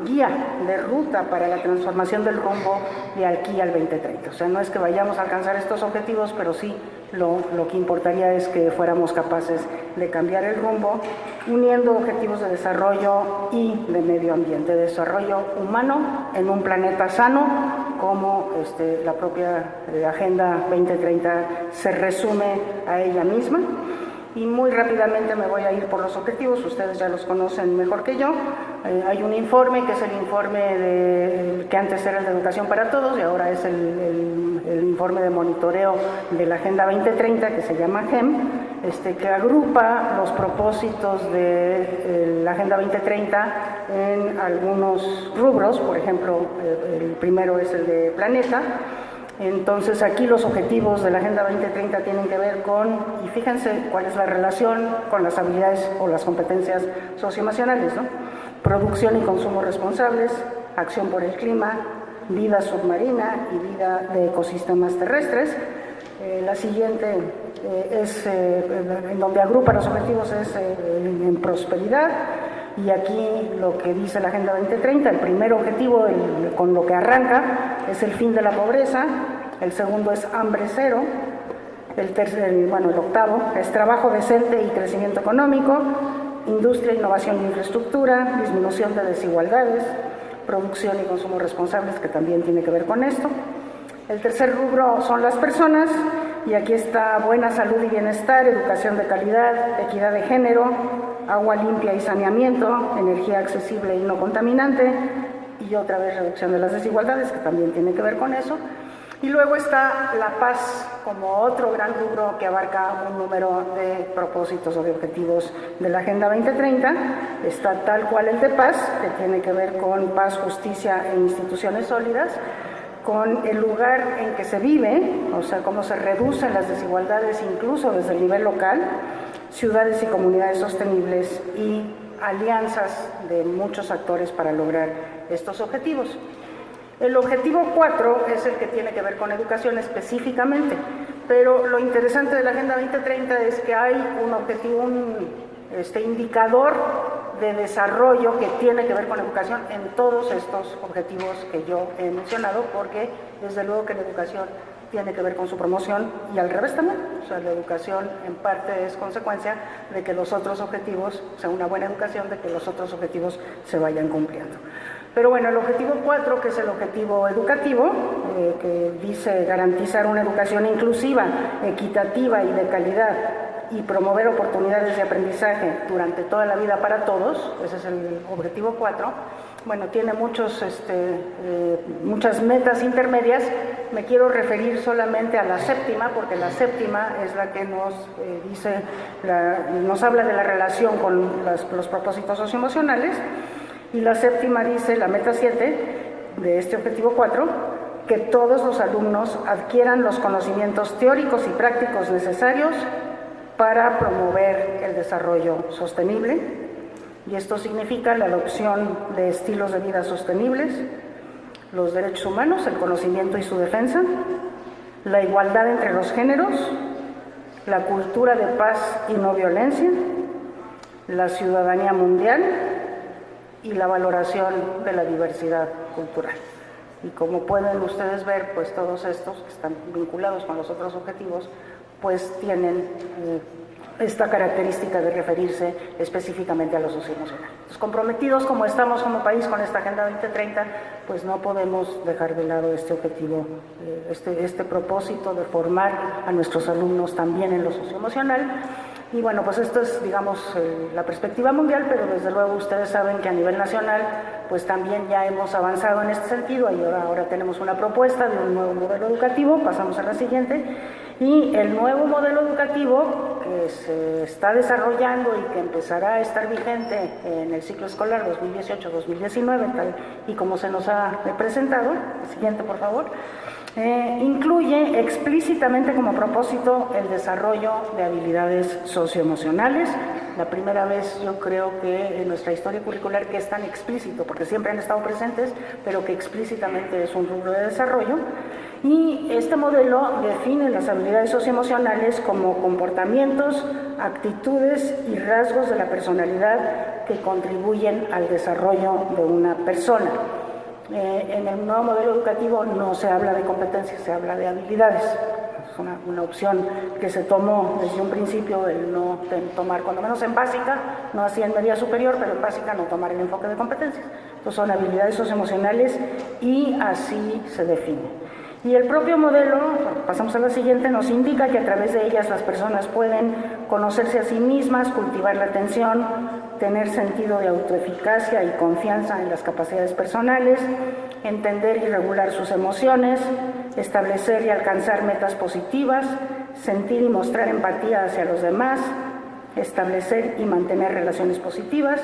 guía de ruta para la transformación del rumbo de aquí al 2030. O sea, no es que vayamos a alcanzar estos objetivos, pero sí lo que importaría es que fuéramos capaces de cambiar el rumbo, uniendo objetivos de desarrollo y de medio ambiente, de desarrollo humano en un planeta sano, como la propia Agenda 2030 se resume a ella misma. y muy rápidamente me voy a ir por los objetivos, ustedes ya los conocen mejor que yo. Hay un informe que es el informe que antes era el de Educación para Todos y ahora es el informe de monitoreo de la Agenda 2030 que se llama GEM, que agrupa los propósitos de la Agenda 2030 en algunos rubros. Por ejemplo, el primero es el de planeta. Entonces aquí los objetivos de la Agenda 2030 tienen que ver con, y fíjense cuál es la relación con las habilidades o las competencias socioemocionales, ¿no? Producción y consumo responsables, acción por el clima, vida submarina y vida de ecosistemas terrestres. La siguiente es, en donde agrupa los objetivos, es en prosperidad. Y aquí lo que dice la Agenda 2030, el primer objetivo con lo que arranca es el fin de la pobreza, el segundo es hambre cero, el octavo es trabajo decente y crecimiento económico, industria, innovación e infraestructura, disminución de desigualdades, producción y consumo responsables, que también tiene que ver con esto. El tercer rubro son las personas, y aquí está buena salud y bienestar, educación de calidad, equidad de género, agua limpia y saneamiento, energía accesible y no contaminante, y otra vez reducción de las desigualdades, que también tiene que ver con eso. Y luego está la paz como otro gran rubro que abarca un número de propósitos o de objetivos de la Agenda 2030. Está tal cual el de paz, que tiene que ver con paz, justicia e instituciones sólidas, con el lugar en que se vive, o sea, cómo se reducen las desigualdades incluso desde el nivel local, ciudades y comunidades sostenibles y alianzas de muchos actores para lograr estos objetivos. El objetivo 4 es el que tiene que ver con educación específicamente, pero lo interesante de la Agenda 2030 es que hay un objetivo, indicador de desarrollo que tiene que ver con educación en todos estos objetivos que yo he mencionado, porque desde luego que la educación tiene que ver con su promoción y al revés también. O sea, la educación en parte es consecuencia de que los otros objetivos, o sea, una buena educación, de que los otros objetivos se vayan cumpliendo. Pero bueno, el objetivo 4, que es el objetivo educativo, que dice garantizar una educación inclusiva, equitativa y de calidad y promover oportunidades de aprendizaje durante toda la vida para todos, ese es el objetivo 4, bueno, tiene muchas metas intermedias. Me quiero referir solamente a la séptima, porque la séptima es la que nos habla de la relación con los propósitos socioemocionales. Y la séptima dice, la meta 7 de este objetivo 4, que todos los alumnos adquieran los conocimientos teóricos y prácticos necesarios para promover el desarrollo sostenible. Y esto significa la adopción de estilos de vida sostenibles, los derechos humanos, el conocimiento y su defensa, la igualdad entre los géneros, la cultura de paz y no violencia, la ciudadanía mundial y la valoración de la diversidad cultural. Y como pueden ustedes ver, pues todos estos que están vinculados con los otros objetivos, pues tienen esta característica de referirse específicamente a lo socioemocional. Entonces, comprometidos como estamos como país con esta Agenda 2030, pues no podemos dejar de lado este objetivo, este propósito de formar a nuestros alumnos también en lo socioemocional. Y bueno, pues esto es, digamos, la perspectiva mundial, pero desde luego ustedes saben que a nivel nacional, pues también ya hemos avanzado en este sentido y ahora tenemos una propuesta de un nuevo modelo educativo. Pasamos a la siguiente. Y el nuevo modelo educativo que se está desarrollando y que empezará a estar vigente en el ciclo escolar 2018-2019, tal y como se nos ha presentado, el siguiente por favor, incluye explícitamente como propósito el desarrollo de habilidades socioemocionales. La primera vez, yo creo que en nuestra historia curricular que es tan explícito, porque siempre han estado presentes, pero que explícitamente es un rubro de desarrollo. Y este modelo define las habilidades socioemocionales como comportamientos, actitudes y rasgos de la personalidad que contribuyen al desarrollo de una persona. En el nuevo modelo educativo no se habla de competencias, se habla de habilidades. Es una opción que se tomó desde un principio, el no tomar, cuando menos en básica, no así en media superior, pero en básica no tomar el enfoque de competencias. Entonces son habilidades socioemocionales y así se define. Y el propio modelo, pasamos a la siguiente, nos indica que a través de ellas las personas pueden conocerse a sí mismas, cultivar la atención, tener sentido de autoeficacia y confianza en las capacidades personales, entender y regular sus emociones, establecer y alcanzar metas positivas, sentir y mostrar empatía hacia los demás, establecer y mantener relaciones positivas,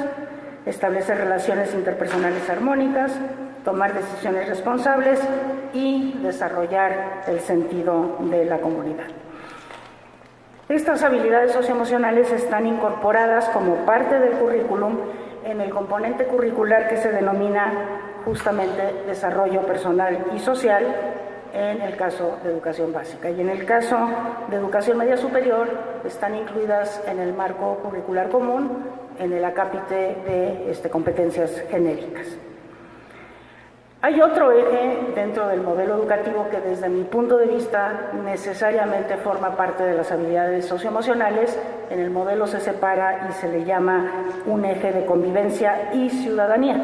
establecer relaciones interpersonales armónicas, tomar decisiones responsables y desarrollar el sentido de la comunidad. Estas habilidades socioemocionales están incorporadas como parte del currículum en el componente curricular que se denomina justamente desarrollo personal y social en el caso de educación básica. Y en el caso de educación media superior están incluidas en el marco curricular común en el acápite de competencias genéricas. Hay otro eje dentro del modelo educativo que desde mi punto de vista necesariamente forma parte de las habilidades socioemocionales. En el modelo se separa y se le llama un eje de convivencia y ciudadanía,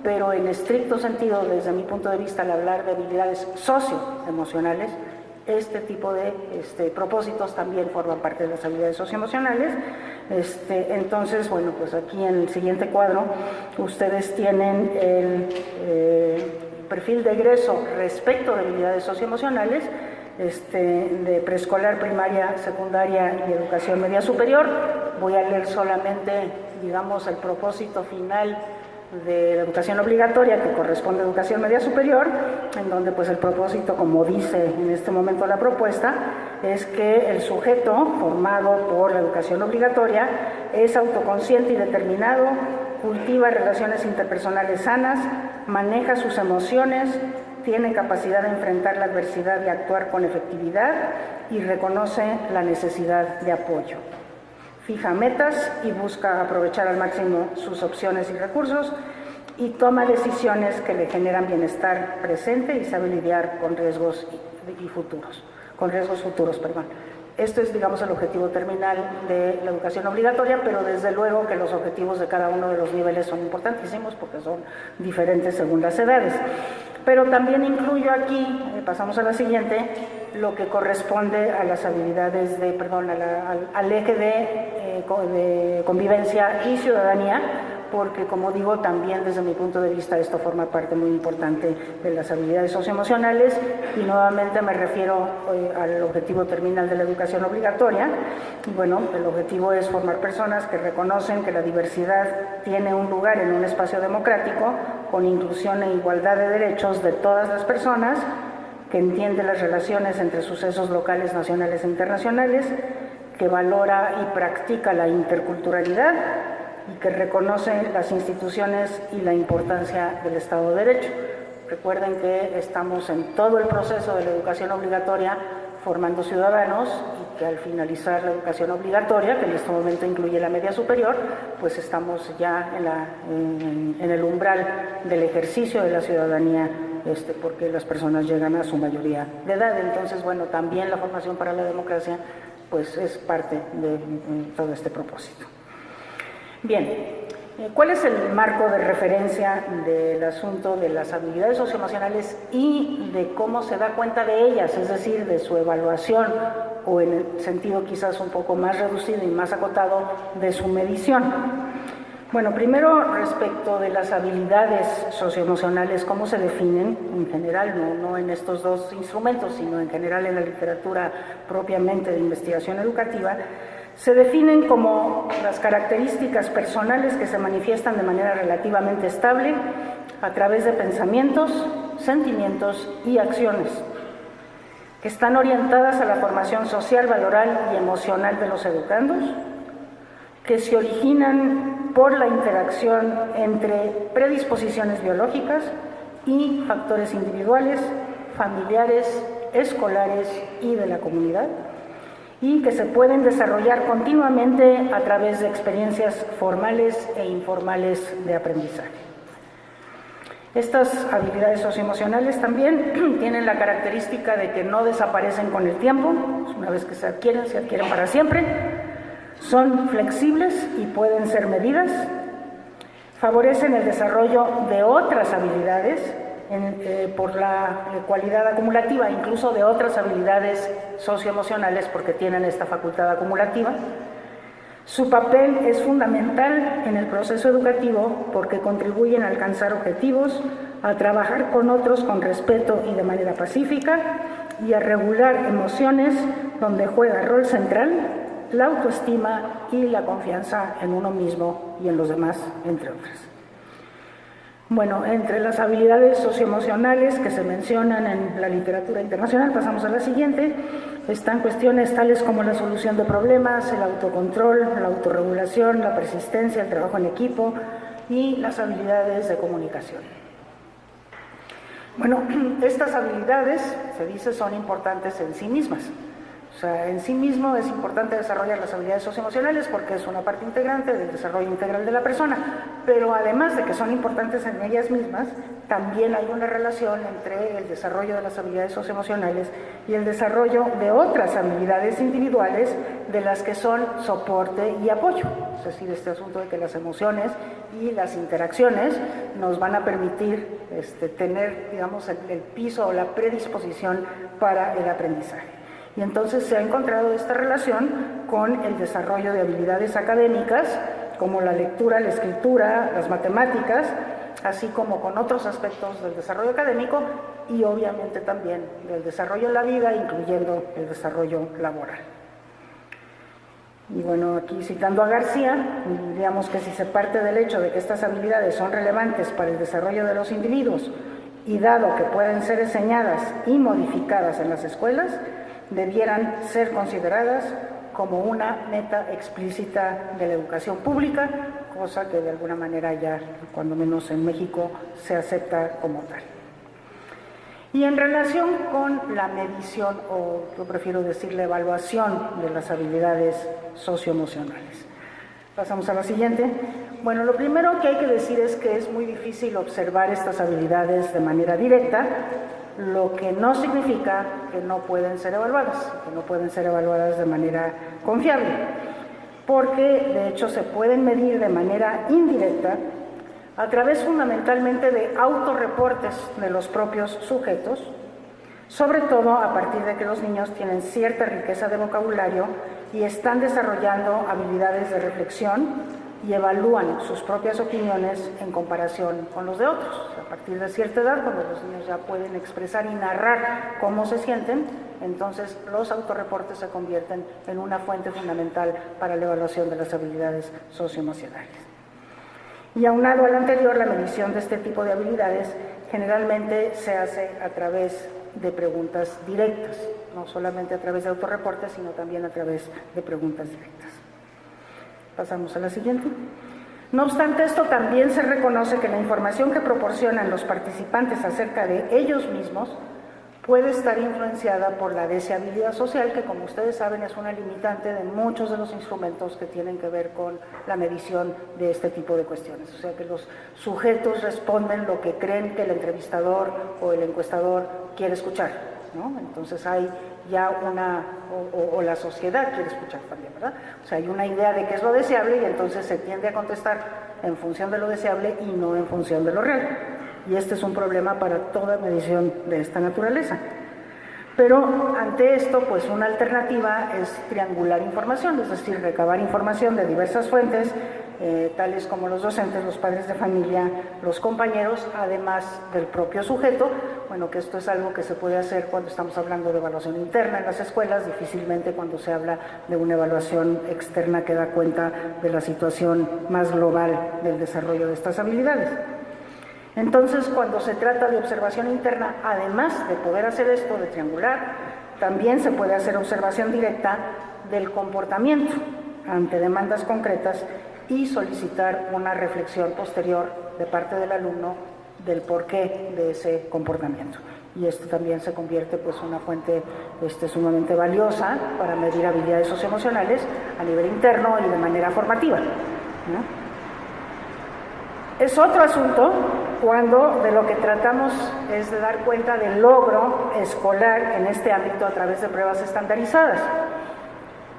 pero en estricto sentido, desde mi punto de vista, al hablar de habilidades socioemocionales, este tipo de propósitos también forman parte de las habilidades socioemocionales. Entonces, bueno, pues aquí en el siguiente cuadro ustedes tienen el perfil de egreso respecto de habilidades socioemocionales de preescolar, primaria, secundaria y educación media superior. Voy a leer solamente, digamos, el propósito final de la educación obligatoria, que corresponde a educación media superior, en donde pues el propósito, como dice en este momento la propuesta, es que el sujeto formado por la educación obligatoria es autoconsciente y determinado, cultiva relaciones interpersonales sanas, maneja sus emociones, tiene capacidad de enfrentar la adversidad y actuar con efectividad y reconoce la necesidad de apoyo. Fija metas y busca aprovechar al máximo sus opciones y recursos y toma decisiones que le generan bienestar presente y sabe lidiar con riesgos futuros. Esto es, digamos, el objetivo terminal de la educación obligatoria, pero desde luego que los objetivos de cada uno de los niveles son importantísimos porque son diferentes según las edades. Pero también incluyo aquí, pasamos a la siguiente, lo que corresponde a las habilidades al eje de convivencia y ciudadanía, porque, como digo, también desde mi punto de vista esto forma parte muy importante de las habilidades socioemocionales y nuevamente me refiero al objetivo terminal de la educación obligatoria. Y bueno, el objetivo es formar personas que reconocen que la diversidad tiene un lugar en un espacio democrático con inclusión e igualdad de derechos de todas las personas, que entiende las relaciones entre sucesos locales, nacionales e internacionales, que valora y practica la interculturalidad y que reconoce las instituciones y la importancia del Estado de Derecho. Recuerden que estamos en todo el proceso de la educación obligatoria formando ciudadanos y que al finalizar la educación obligatoria, que en este momento incluye la media superior, pues estamos ya en el umbral del ejercicio de la ciudadanía, porque las personas llegan a su mayoría de edad. Entonces, bueno, también la formación para la democracia pues es parte de todo este propósito. Bien, ¿cuál es el marco de referencia del asunto de las habilidades socioemocionales y de cómo se da cuenta de ellas, es decir, de su evaluación o en el sentido quizás un poco más reducido y más acotado de su medición? Bueno, primero respecto de las habilidades socioemocionales, ¿cómo se definen en general? No en estos dos instrumentos, sino en general en la literatura propiamente de investigación educativa. Se definen como las características personales que se manifiestan de manera relativamente estable a través de pensamientos, sentimientos y acciones, que están orientadas a la formación social, valoral y emocional de los educandos, que se originan por la interacción entre predisposiciones biológicas y factores individuales, familiares, escolares y de la comunidad, y que se pueden desarrollar continuamente a través de experiencias formales e informales de aprendizaje. Estas habilidades socioemocionales también tienen la característica de que no desaparecen con el tiempo. Una vez que se adquieren para siempre. Son flexibles y pueden ser medidas. Favorecen el desarrollo de otras habilidades, por la cualidad acumulativa, incluso de otras habilidades socioemocionales, porque tienen esta facultad acumulativa. Su papel es fundamental en el proceso educativo porque contribuyen a alcanzar objetivos, a trabajar con otros con respeto y de manera pacífica y a regular emociones donde juega rol central la autoestima y la confianza en uno mismo y en los demás, entre otras. Bueno, entre las habilidades socioemocionales que se mencionan en la literatura internacional, pasamos a la siguiente, están cuestiones tales como la solución de problemas, el autocontrol, la autorregulación, la persistencia, el trabajo en equipo y las habilidades de comunicación. Bueno, estas habilidades, se dice, son importantes en sí mismas. O sea, en sí mismo es importante desarrollar las habilidades socioemocionales porque es una parte integrante del desarrollo integral de la persona, pero además de que son importantes en ellas mismas, también hay una relación entre el desarrollo de las habilidades socioemocionales y el desarrollo de otras habilidades individuales de las que son soporte y apoyo. Es decir, este asunto de que las emociones y las interacciones nos van a permitir tener, digamos, el piso o la predisposición para el aprendizaje. Y entonces se ha encontrado esta relación con el desarrollo de habilidades académicas, como la lectura, la escritura, las matemáticas, así como con otros aspectos del desarrollo académico y obviamente también del desarrollo en la vida, incluyendo el desarrollo laboral. Y bueno, aquí citando a García, diríamos que si se parte del hecho de que estas habilidades son relevantes para el desarrollo de los individuos y dado que pueden ser enseñadas y modificadas en las escuelas, debieran ser consideradas como una meta explícita de la educación pública, cosa que de alguna manera ya, cuando menos en México, se acepta como tal. Y en relación con la medición, o yo prefiero decir la evaluación de las habilidades socioemocionales. Pasamos a la siguiente. Bueno, lo primero que hay que decir es que es muy difícil observar estas habilidades de manera directa, lo que no significa que no pueden ser evaluadas, de manera confiable, porque de hecho se pueden medir de manera indirecta a través fundamentalmente de autorreportes de los propios sujetos, sobre todo a partir de que los niños tienen cierta riqueza de vocabulario y están desarrollando habilidades de reflexión y evalúan sus propias opiniones en comparación con los de otros. A partir de cierta edad, cuando los niños ya pueden expresar y narrar cómo se sienten, entonces los autorreportes se convierten en una fuente fundamental para la evaluación de las habilidades socioemocionales. Y aunado a lo anterior, la medición de este tipo de habilidades generalmente se hace a través de preguntas directas, no solamente a través de autorreportes, sino también a través de preguntas directas. Pasamos a la siguiente. No obstante esto, también se reconoce que la información que proporcionan los participantes acerca de ellos mismos puede estar influenciada por la deseabilidad social, que como ustedes saben es una limitante de muchos de los instrumentos que tienen que ver con la medición de este tipo de cuestiones. O sea que los sujetos responden lo que creen que el entrevistador o el encuestador quiere escuchar, ¿no? Entonces hay ya o la sociedad quiere escuchar también, ¿verdad? O sea, hay una idea de qué es lo deseable y entonces se tiende a contestar en función de lo deseable y no en función de lo real. Y este es un problema para toda medición de esta naturaleza. Pero ante esto, pues una alternativa es triangular información, es decir, recabar información de diversas fuentes, tales como los docentes, los padres de familia, los compañeros, además del propio sujeto. Bueno, que esto es algo que se puede hacer cuando estamos hablando de evaluación interna en las escuelas, difícilmente cuando se habla de una evaluación externa que da cuenta de la situación más global del desarrollo de estas habilidades. Entonces, cuando se trata de observación interna, además de poder hacer esto de triangular, también se puede hacer observación directa del comportamiento ante demandas concretas y solicitar una reflexión posterior de parte del alumno del porqué de ese comportamiento. Y esto también se convierte pues en una fuente sumamente valiosa para medir habilidades socioemocionales a nivel interno y de manera formativa, ¿no? Es otro asunto cuando de lo que tratamos es de dar cuenta del logro escolar en este ámbito a través de pruebas estandarizadas.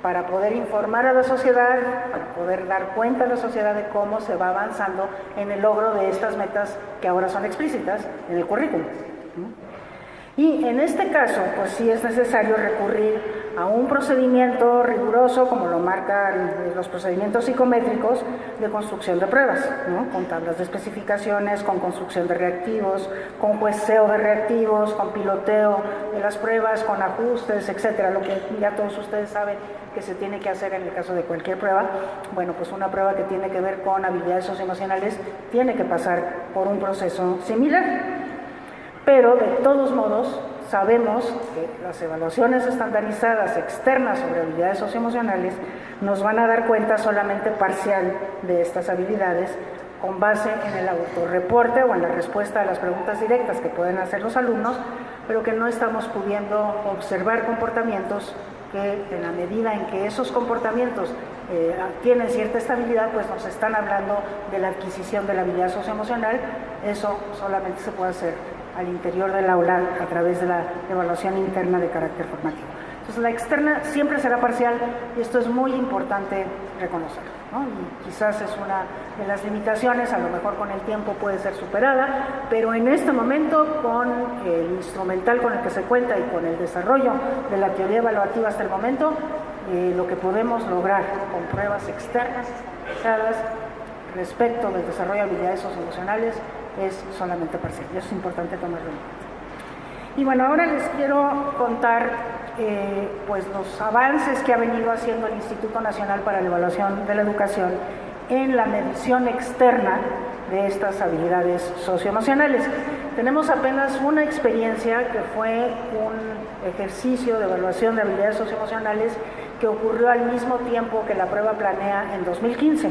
para poder informar a la sociedad, para poder dar cuenta a la sociedad de cómo se va avanzando en el logro de estas metas que ahora son explícitas en el currículum. Y en este caso, pues sí es necesario recurrir a un procedimiento riguroso, como lo marcan los procedimientos psicométricos de construcción de pruebas, ¿no? Con tablas de especificaciones, con construcción de reactivos, con jueceo de reactivos, con piloteo de las pruebas, con ajustes, etcétera, lo que ya todos ustedes saben que se tiene que hacer en el caso de cualquier prueba. Bueno, pues una prueba que tiene que ver con habilidades socioemocionales tiene que pasar por un proceso similar. Pero de todos modos sabemos que las evaluaciones estandarizadas externas sobre habilidades socioemocionales nos van a dar cuenta solamente parcial de estas habilidades con base en el autorreporte o en la respuesta a las preguntas directas que pueden hacer los alumnos, pero que no estamos pudiendo observar comportamientos que en la medida en que esos comportamientos tienen cierta estabilidad, pues nos están hablando de la adquisición de la habilidad socioemocional. Eso solamente se puede hacer al interior del aula a través de la evaluación interna de carácter formativo. Entonces la externa siempre será parcial y esto es muy importante reconocerlo, ¿no? Y quizás es una de las limitaciones, a lo mejor con el tiempo puede ser superada, pero en este momento con el instrumental con el que se cuenta y con el desarrollo de la teoría evaluativa hasta el momento, lo que podemos lograr con pruebas externas estandarizadas respecto del desarrollo de habilidades socioemocionales es solamente parcial, y eso es importante tomarlo en cuenta. Y bueno, ahora les quiero contar pues los avances que ha venido haciendo el Instituto Nacional para la Evaluación de la Educación en la medición externa de estas habilidades socioemocionales. Tenemos apenas una experiencia que fue un ejercicio de evaluación de habilidades socioemocionales que ocurrió al mismo tiempo que la prueba Planea en 2015.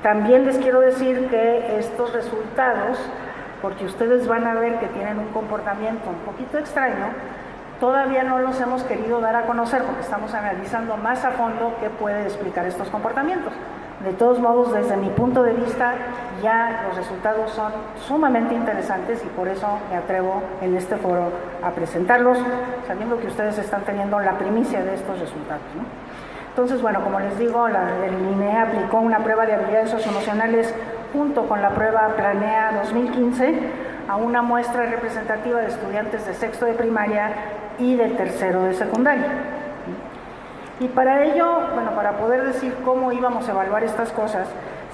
También les quiero decir que estos resultados, porque ustedes van a ver que tienen un comportamiento un poquito extraño, todavía no los hemos querido dar a conocer porque estamos analizando más a fondo qué puede explicar estos comportamientos. De todos modos, desde mi punto de vista, ya los resultados son sumamente interesantes y por eso me atrevo en este foro a presentarlos, sabiendo que ustedes están teniendo la primicia de estos resultados, ¿no? Entonces, bueno, como les digo, el INEE aplicó una prueba de habilidades socioemocionales junto con la prueba Planea 2015 a una muestra representativa de estudiantes de sexto de primaria y de tercero de secundaria. Y para ello, bueno, para poder decir cómo íbamos a evaluar estas cosas,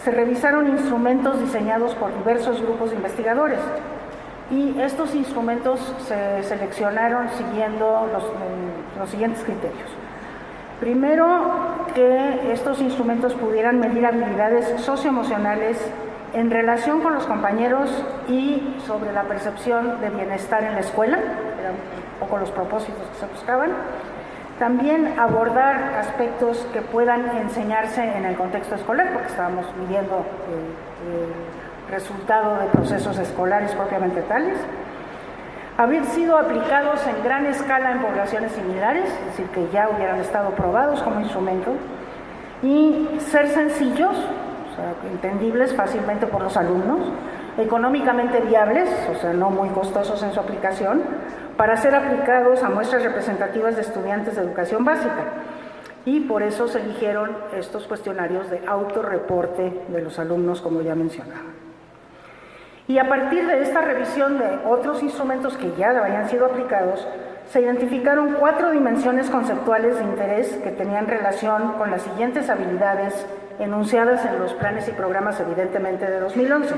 se revisaron instrumentos diseñados por diversos grupos de investigadores. Y estos instrumentos se seleccionaron siguiendo los siguientes criterios. Primero, que estos instrumentos pudieran medir habilidades socioemocionales en relación con los compañeros y sobre la percepción de bienestar en la escuela, eran un poco los propósitos que se buscaban. También abordar aspectos que puedan enseñarse en el contexto escolar, porque estábamos midiendo el resultado de procesos escolares propiamente tales. Haber sido aplicados en gran escala en poblaciones similares, es decir, que ya hubieran estado probados como instrumento, y ser sencillos, o sea, entendibles fácilmente por los alumnos, económicamente viables, o sea, no muy costosos en su aplicación, para ser aplicados a muestras representativas de estudiantes de educación básica. Y por eso se eligieron estos cuestionarios de autorreporte de los alumnos, como ya mencionaba. Y a partir de esta revisión de otros instrumentos que ya habían sido aplicados, se identificaron 4 dimensiones conceptuales de interés que tenían relación con las siguientes habilidades enunciadas en los planes y programas, evidentemente, de 2011,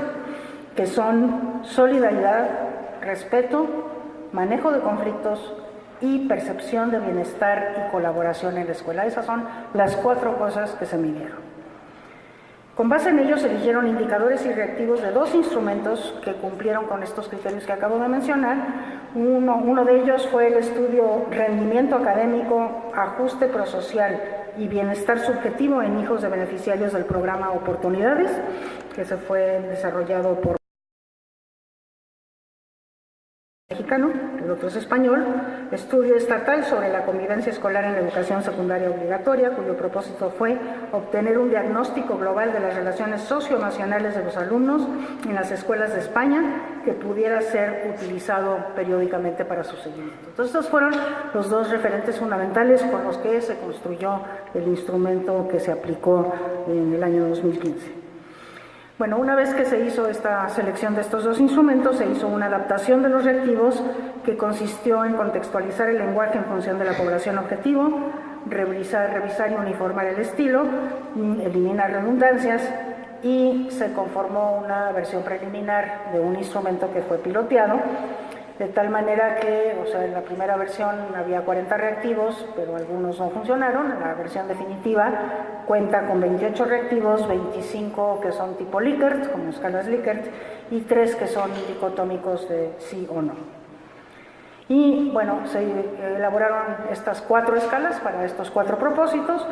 que son solidaridad, respeto, manejo de conflictos y percepción de bienestar y colaboración en la escuela. Esas son las 4 cosas que se midieron. Con base en ellos se eligieron indicadores y reactivos de 2 instrumentos que cumplieron con estos criterios que acabo de mencionar. Uno de ellos fue el estudio Rendimiento Académico, Ajuste Prosocial y Bienestar Subjetivo en Hijos de Beneficiarios del programa Oportunidades, que se fue desarrollado por mexicano, el otro es español, estudio estatal sobre la convivencia escolar en la educación secundaria obligatoria, cuyo propósito fue obtener un diagnóstico global de las relaciones socioemocionales de los alumnos en las escuelas de España que pudiera ser utilizado periódicamente para su seguimiento. Entonces, estos fueron los dos referentes fundamentales con los que se construyó el instrumento que se aplicó en el año 2015. Bueno, una vez que se hizo esta selección de estos dos instrumentos, se hizo una adaptación de los reactivos que consistió en contextualizar el lenguaje en función de la población objetivo, revisar y uniformar el estilo, eliminar redundancias, y se conformó una versión preliminar de un instrumento que fue piloteado, de tal manera que, en la primera versión había 40 reactivos, pero algunos no funcionaron. La versión definitiva cuenta con 28 reactivos, 25 que son tipo Likert, como escalas Likert, y 3 que son dicotómicos de sí o no. Y bueno, se elaboraron estas 4 escalas para estos 4 propósitos,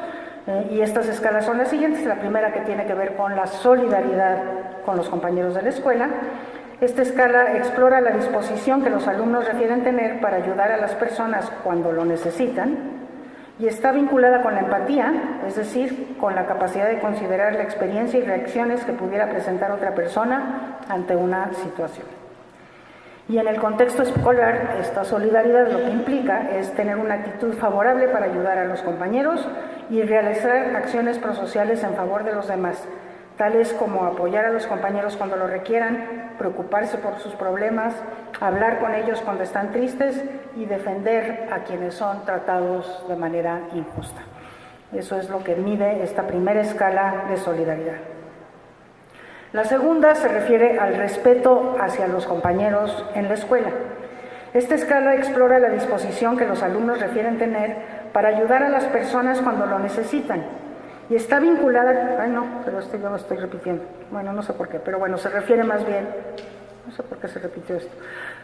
y estas escalas son las siguientes. La primera, que tiene que ver con la solidaridad con los compañeros de la escuela. Esta escala explora la disposición que los alumnos refieren tener para ayudar a las personas cuando lo necesitan, y está vinculada con la empatía, es decir, con la capacidad de considerar la experiencia y reacciones que pudiera presentar otra persona ante una situación. Y en el contexto escolar, esta solidaridad lo que implica es tener una actitud favorable para ayudar a los compañeros y realizar acciones prosociales en favor de los demás, tales como apoyar a los compañeros cuando lo requieran, preocuparse por sus problemas, hablar con ellos cuando están tristes y defender a quienes son tratados de manera injusta. Eso es lo que mide esta primera escala de solidaridad. La segunda se refiere al respeto hacia los compañeros en la escuela. Esta escala explora la disposición que los alumnos refieren tener para ayudar a las personas cuando lo necesitan. Y está vinculada, yo lo estoy repitiendo, no sé por qué, pero bueno, se refiere más bien, no sé por qué se repitió esto,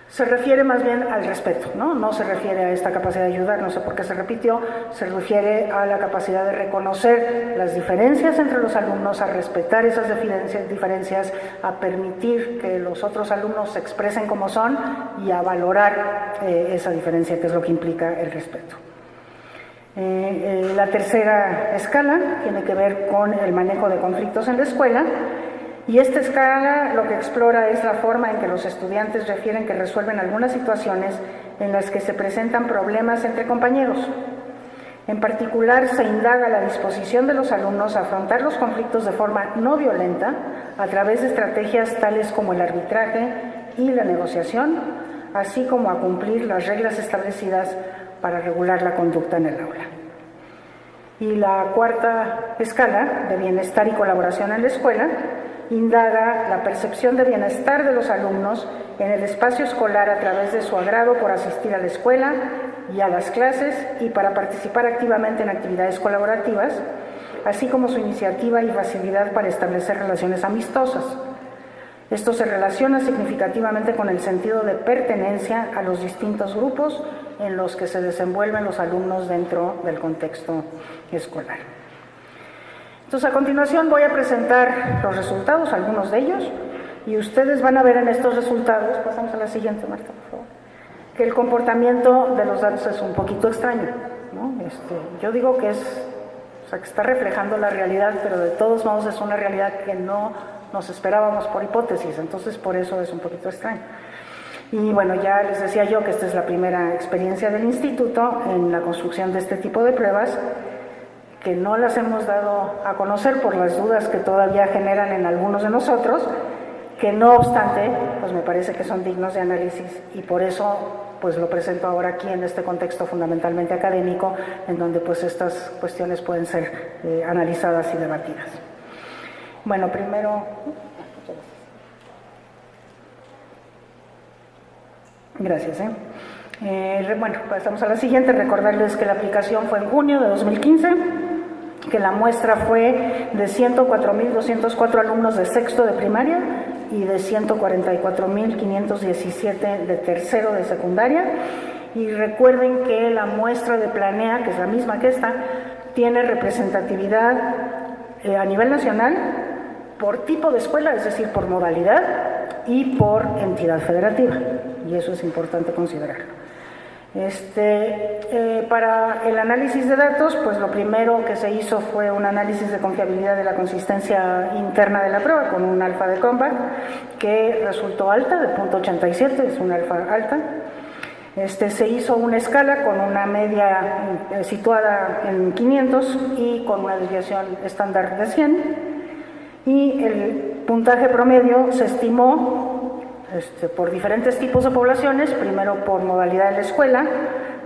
se refiere más bien al respeto, no se refiere a esta capacidad de ayudar, no sé por qué se repitió, se refiere a la capacidad de reconocer las diferencias entre los alumnos, a respetar esas diferencias, a permitir que los otros alumnos se expresen como son y a valorar esa diferencia, que es lo que implica el respeto. La tercera escala tiene que ver con el manejo de conflictos en la escuela, y esta escala lo que explora es la forma en que los estudiantes refieren que resuelven algunas situaciones en las que se presentan problemas entre compañeros. En particular, se indaga la disposición de los alumnos a afrontar los conflictos de forma no violenta a través de estrategias tales como el arbitraje y la negociación, así como a cumplir las reglas establecidas para regular la conducta en el aula. Y la cuarta escala, de bienestar y colaboración en la escuela, indaga la percepción de bienestar de los alumnos en el espacio escolar a través de su agrado por asistir a la escuela y a las clases y para participar activamente en actividades colaborativas, así como su iniciativa y facilidad para establecer relaciones amistosas. Esto se relaciona significativamente con el sentido de pertenencia a los distintos grupos en los que se desenvuelven los alumnos dentro del contexto escolar. Entonces, a continuación voy a presentar los resultados, algunos de ellos, y ustedes van a ver en estos resultados, pasamos a la siguiente, Marta, por favor, que el comportamiento de los datos es un poquito extraño, ¿no? Yo digo que que está reflejando la realidad, pero de todos modos es una realidad que no nos esperábamos por hipótesis, entonces por eso es un poquito extraño. Y bueno, ya les decía yo que esta es la primera experiencia del instituto en la construcción de este tipo de pruebas, que no las hemos dado a conocer por las dudas que todavía generan en algunos de nosotros, que no obstante, pues me parece que son dignos de análisis, y por eso pues lo presento ahora aquí en este contexto fundamentalmente académico, en donde pues estas cuestiones pueden ser analizadas y debatidas. Bueno, primero, gracias. Bueno, pasamos a la siguiente. Recordarles que la aplicación fue en junio de 2015, que la muestra fue de 104.204 alumnos de sexto de primaria y de 144.517 de tercero de secundaria. Y recuerden que la muestra de Planea, que es la misma que esta, tiene representatividad a nivel nacional por tipo de escuela, es decir, por modalidad y por entidad federativa. Y eso es importante considerarlo. Para el análisis de datos, pues lo primero que se hizo fue un análisis de confiabilidad de la consistencia interna de la prueba con un alfa de Cronbach que resultó alta, de 0.87, es una alfa alta. Se hizo una escala con una media situada en 500 y con una desviación estándar de 100, y el puntaje promedio se estimó por diferentes tipos de poblaciones, primero por modalidad de la escuela,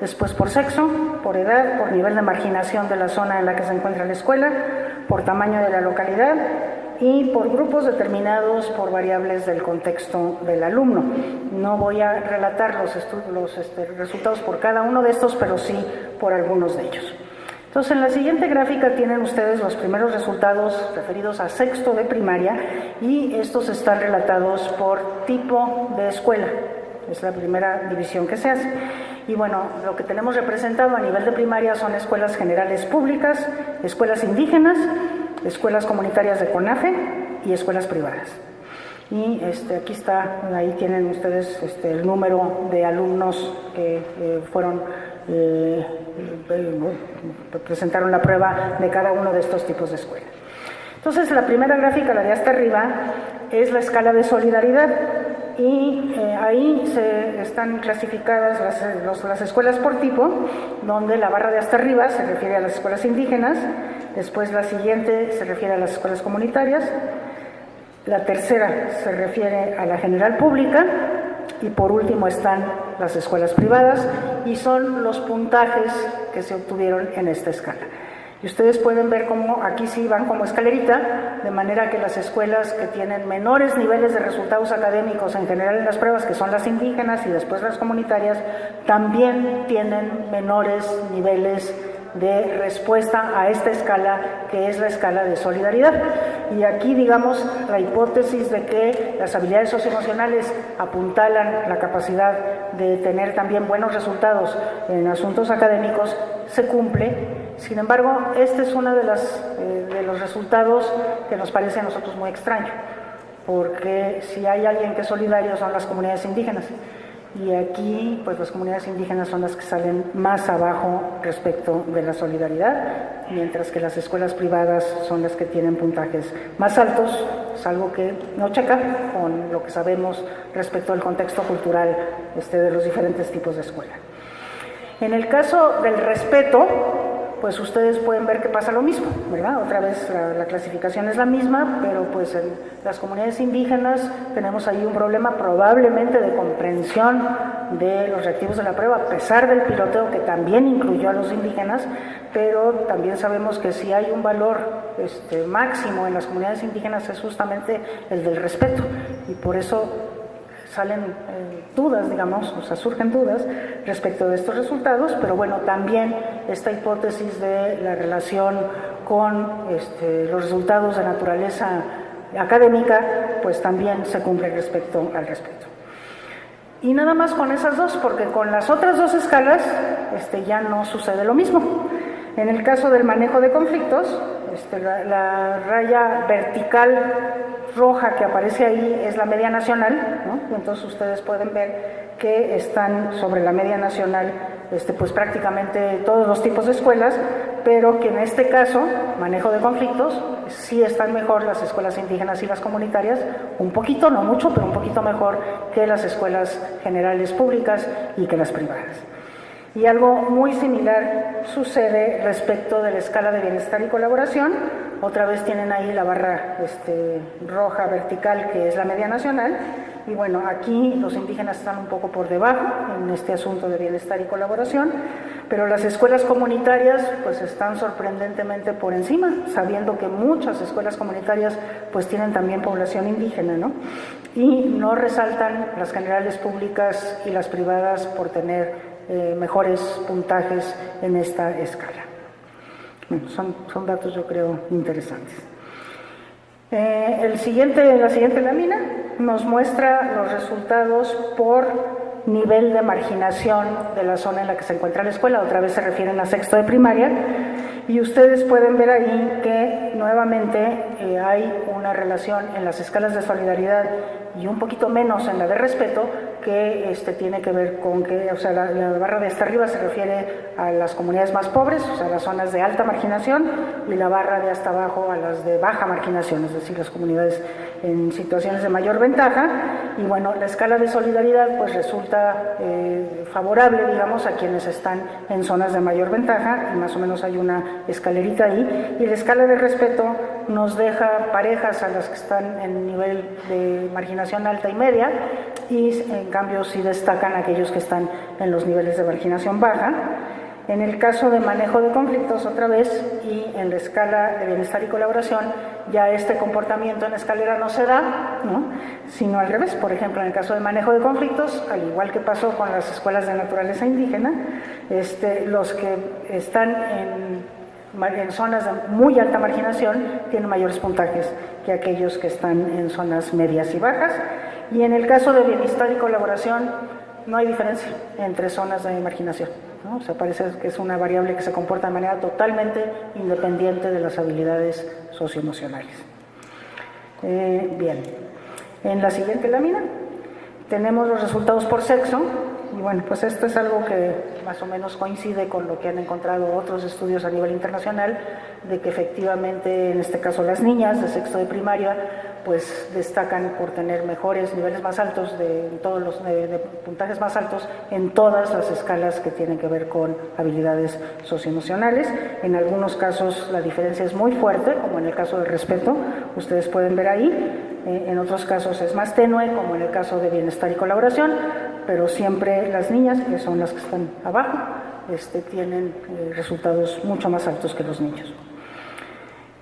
después por sexo, por edad, por nivel de marginación de la zona en la que se encuentra la escuela, por tamaño de la localidad y por grupos determinados por variables del contexto del alumno. No voy a relatar los resultados por cada uno de estos, pero sí por algunos de ellos. Entonces, en la siguiente gráfica tienen ustedes los primeros resultados referidos a sexto de primaria, y estos están relatados por tipo de escuela. Es la primera división que se hace. Y bueno, lo que tenemos representado a nivel de primaria son escuelas generales públicas, escuelas indígenas, escuelas comunitarias de CONAFE y escuelas privadas. Y aquí está, ahí tienen ustedes el número de alumnos que presentaron la prueba de cada uno de estos tipos de escuela. Entonces, la primera gráfica, la de hasta arriba, es la escala de solidaridad, y ahí están clasificadas las escuelas por tipo, donde la barra de hasta arriba se refiere a las escuelas indígenas, después la siguiente se refiere a las escuelas comunitarias, la tercera se refiere a la general pública, y por último están las escuelas privadas, y son los puntajes que se obtuvieron en esta escala. Y ustedes pueden ver cómo aquí sí van como escalerita, de manera que las escuelas que tienen menores niveles de resultados académicos en general en las pruebas, que son las indígenas y después las comunitarias, también tienen menores niveles de respuesta a esta escala, que es la escala de solidaridad. Y aquí, digamos, la hipótesis de que las habilidades socioemocionales apuntalan la capacidad de tener también buenos resultados en asuntos académicos se cumple. Sin embargo, este es uno de los resultados que nos parece a nosotros muy extraño, porque si hay alguien que es solidario son las comunidades indígenas, y aquí pues las comunidades indígenas son las que salen más abajo respecto de la solidaridad, mientras que las escuelas privadas son las que tienen puntajes más altos. Es algo que no checa con lo que sabemos respecto al contexto cultural de los diferentes tipos de escuela. En el caso del respeto, pues ustedes pueden ver que pasa lo mismo, ¿verdad? Otra vez la clasificación es la misma, pero pues en las comunidades indígenas tenemos ahí un problema probablemente de comprensión de los reactivos de la prueba, a pesar del piloteo que también incluyó a los indígenas, pero también sabemos que si hay un valor máximo en las comunidades indígenas es justamente el del respeto, y por eso salen dudas, digamos, o sea, surgen dudas respecto de estos resultados, pero bueno, también esta hipótesis de la relación con los resultados de naturaleza académica, pues también se cumple respecto al respeto. Y nada más con esas dos, porque con las otras dos escalas ya no sucede lo mismo. En el caso del manejo de conflictos, la raya vertical roja que aparece ahí es la media nacional, ¿no? Entonces ustedes pueden ver que están sobre la media nacional pues prácticamente todos los tipos de escuelas, pero que en este caso, manejo de conflictos, sí están mejor las escuelas indígenas y las comunitarias, un poquito, no mucho, pero un poquito mejor que las escuelas generales públicas y que las privadas. Y algo muy similar sucede respecto de la escala de bienestar y colaboración. Otra vez tienen ahí la barra roja vertical, que es la media nacional, y bueno, aquí los indígenas están un poco por debajo en este asunto de bienestar y colaboración, pero las escuelas comunitarias pues están sorprendentemente por encima, sabiendo que muchas escuelas comunitarias pues tienen también población indígena, ¿no? Y no resaltan las generales públicas y las privadas por tener mejores puntajes en esta escala. Bueno, son datos, yo creo, interesantes. La siguiente lámina nos muestra los resultados por nivel de marginación de la zona en la que se encuentra la escuela. Otra vez se refieren a sexto de primaria, y ustedes pueden ver ahí que nuevamente hay una relación en las escalas de solidaridad y un poquito menos en la de respeto que tiene que ver con que, o sea, la barra de hasta arriba se refiere a las comunidades más pobres, o sea, las zonas de alta marginación, y la barra de hasta abajo a las de baja marginación, es decir, las comunidades en situaciones de mayor ventaja. Y bueno, la escala de solidaridad pues resulta favorable, digamos, a quienes están en zonas de mayor ventaja, y más o menos hay una escalerita ahí, y la escala de respeto nos deja parejas a las que están en nivel de marginación alta y media, y en cambio sí destacan aquellos que están en los niveles de marginación baja. En el caso de manejo de conflictos, otra vez, y en la escala de bienestar y colaboración, ya este comportamiento en escalera no se da, ¿no?, sino al revés. Por ejemplo, en el caso de manejo de conflictos, al igual que pasó con las escuelas de naturaleza indígena, los que están en zonas de muy alta marginación tienen mayores puntajes que aquellos que están en zonas medias y bajas. Y en el caso de bienestar y colaboración, no hay diferencia entre zonas de marginación, ¿no? O sea, parece que es una variable que se comporta de manera totalmente independiente de las habilidades socioemocionales. Bien, en la siguiente lámina tenemos los resultados por sexo. Y bueno, pues esto es algo que más o menos coincide con lo que han encontrado otros estudios a nivel internacional, de que efectivamente, en este caso las niñas de sexto de primaria, pues destacan por tener mejores niveles más altos de puntajes más altos en todas las escalas que tienen que ver con habilidades socioemocionales. En algunos casos la diferencia es muy fuerte, como en el caso del respeto, ustedes pueden ver ahí. En otros casos es más tenue, como en el caso de bienestar y colaboración, pero siempre las niñas, que son las que están abajo, tienen resultados mucho más altos que los niños.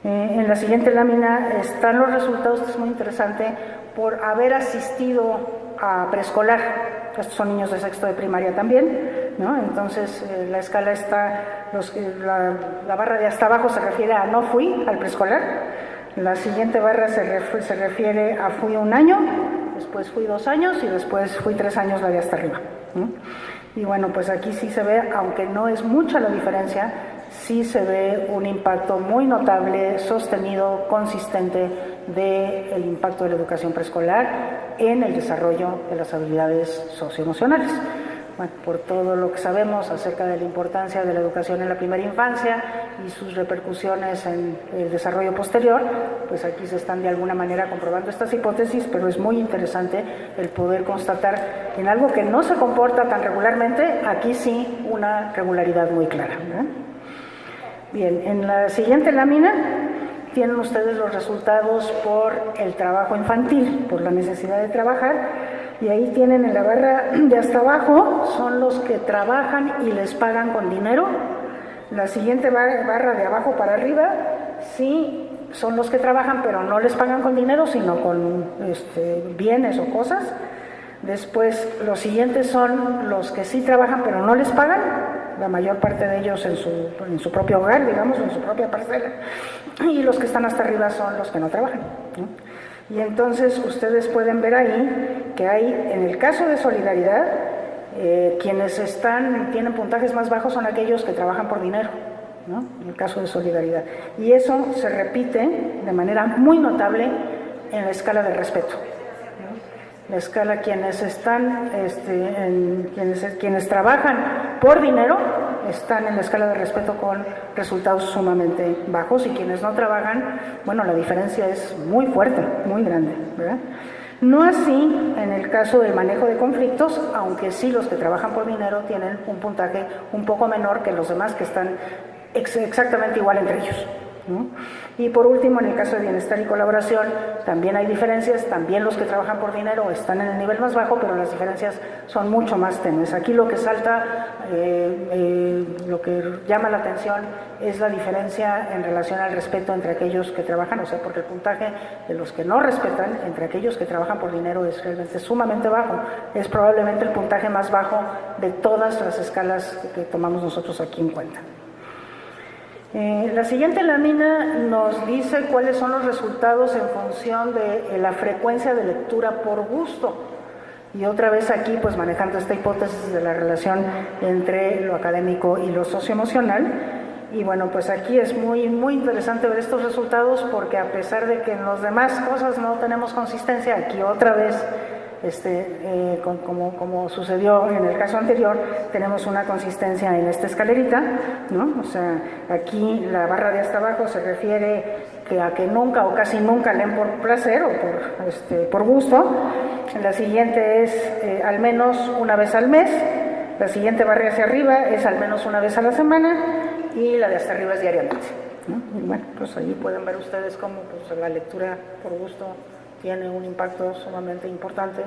En la siguiente lámina están los resultados, que es muy interesante, por haber asistido a preescolar. Estos son niños de sexto de primaria también, ¿no? Entonces la escala está, la barra de hasta abajo se refiere a no fui al preescolar. La siguiente barra se refiere a fui 1 año, después fui 2 años y después fui 3 años, la de hasta arriba, ¿no? Y bueno, pues aquí sí se ve, aunque no es mucha la diferencia, sí se ve un impacto muy notable, sostenido, consistente del impacto de la educación preescolar en el desarrollo de las habilidades socioemocionales. Bueno, por todo lo que sabemos acerca de la importancia de la educación en la primera infancia y sus repercusiones en el desarrollo posterior, pues aquí se están de alguna manera comprobando estas hipótesis, pero es muy interesante el poder constatar en algo que no se comporta tan regularmente, aquí sí una regularidad muy clara, ¿verdad? Bien, en la siguiente lámina tienen ustedes los resultados por el trabajo infantil, por la necesidad de trabajar. Y ahí tienen en la barra de hasta abajo, son los que trabajan y les pagan con dinero. La siguiente barra de abajo para arriba, sí, son los que trabajan pero no les pagan con dinero, sino con bienes o cosas. Después, los siguientes son los que sí trabajan pero no les pagan, la mayor parte de ellos en su propio hogar, digamos, en su propia parcela. Y los que están hasta arriba son los que no trabajan, ¿no? Y entonces ustedes pueden ver ahí que hay, en el caso de solidaridad, quienes tienen puntajes más bajos son aquellos que trabajan por dinero, ¿no? En el caso de solidaridad. Y eso se repite de manera muy notable en la escala del respeto, ¿no? La escala, quienes trabajan por dinero están en la escala de respeto con resultados sumamente bajos, y quienes no trabajan, bueno, la diferencia es muy fuerte, muy grande, ¿verdad? No así en el caso del manejo de conflictos, aunque sí los que trabajan por dinero tienen un puntaje un poco menor que los demás, que están exactamente igual entre ellos, ¿no? Y por último, en el caso de bienestar y colaboración, también hay diferencias. También los que trabajan por dinero están en el nivel más bajo, pero las diferencias son mucho más tenues. Aquí lo que salta, lo que llama la atención es la diferencia en relación al respeto entre aquellos que trabajan, o sea, porque el puntaje de los que no respetan entre aquellos que trabajan por dinero es realmente sumamente bajo. Es probablemente el puntaje más bajo de todas las escalas que tomamos nosotros aquí en cuenta. La siguiente lámina nos dice cuáles son los resultados en función de la frecuencia de lectura por gusto. Y otra vez aquí, pues manejando esta hipótesis de la relación entre lo académico y lo socioemocional. Y bueno, pues aquí es muy, muy interesante ver estos resultados, porque a pesar de que en las demás cosas no tenemos consistencia, aquí otra vez como sucedió en el caso anterior, tenemos una consistencia en esta escalerita, ¿no? O sea, aquí la barra de hasta abajo se refiere a que nunca o casi nunca leen por placer o por gusto. La siguiente es al menos una vez al mes. La siguiente barra hacia arriba es al menos una vez a la semana y la de hasta arriba es diariamente, ¿no? Y bueno, pues ahí pueden ver ustedes cómo pues, la lectura por gusto tiene un impacto sumamente importante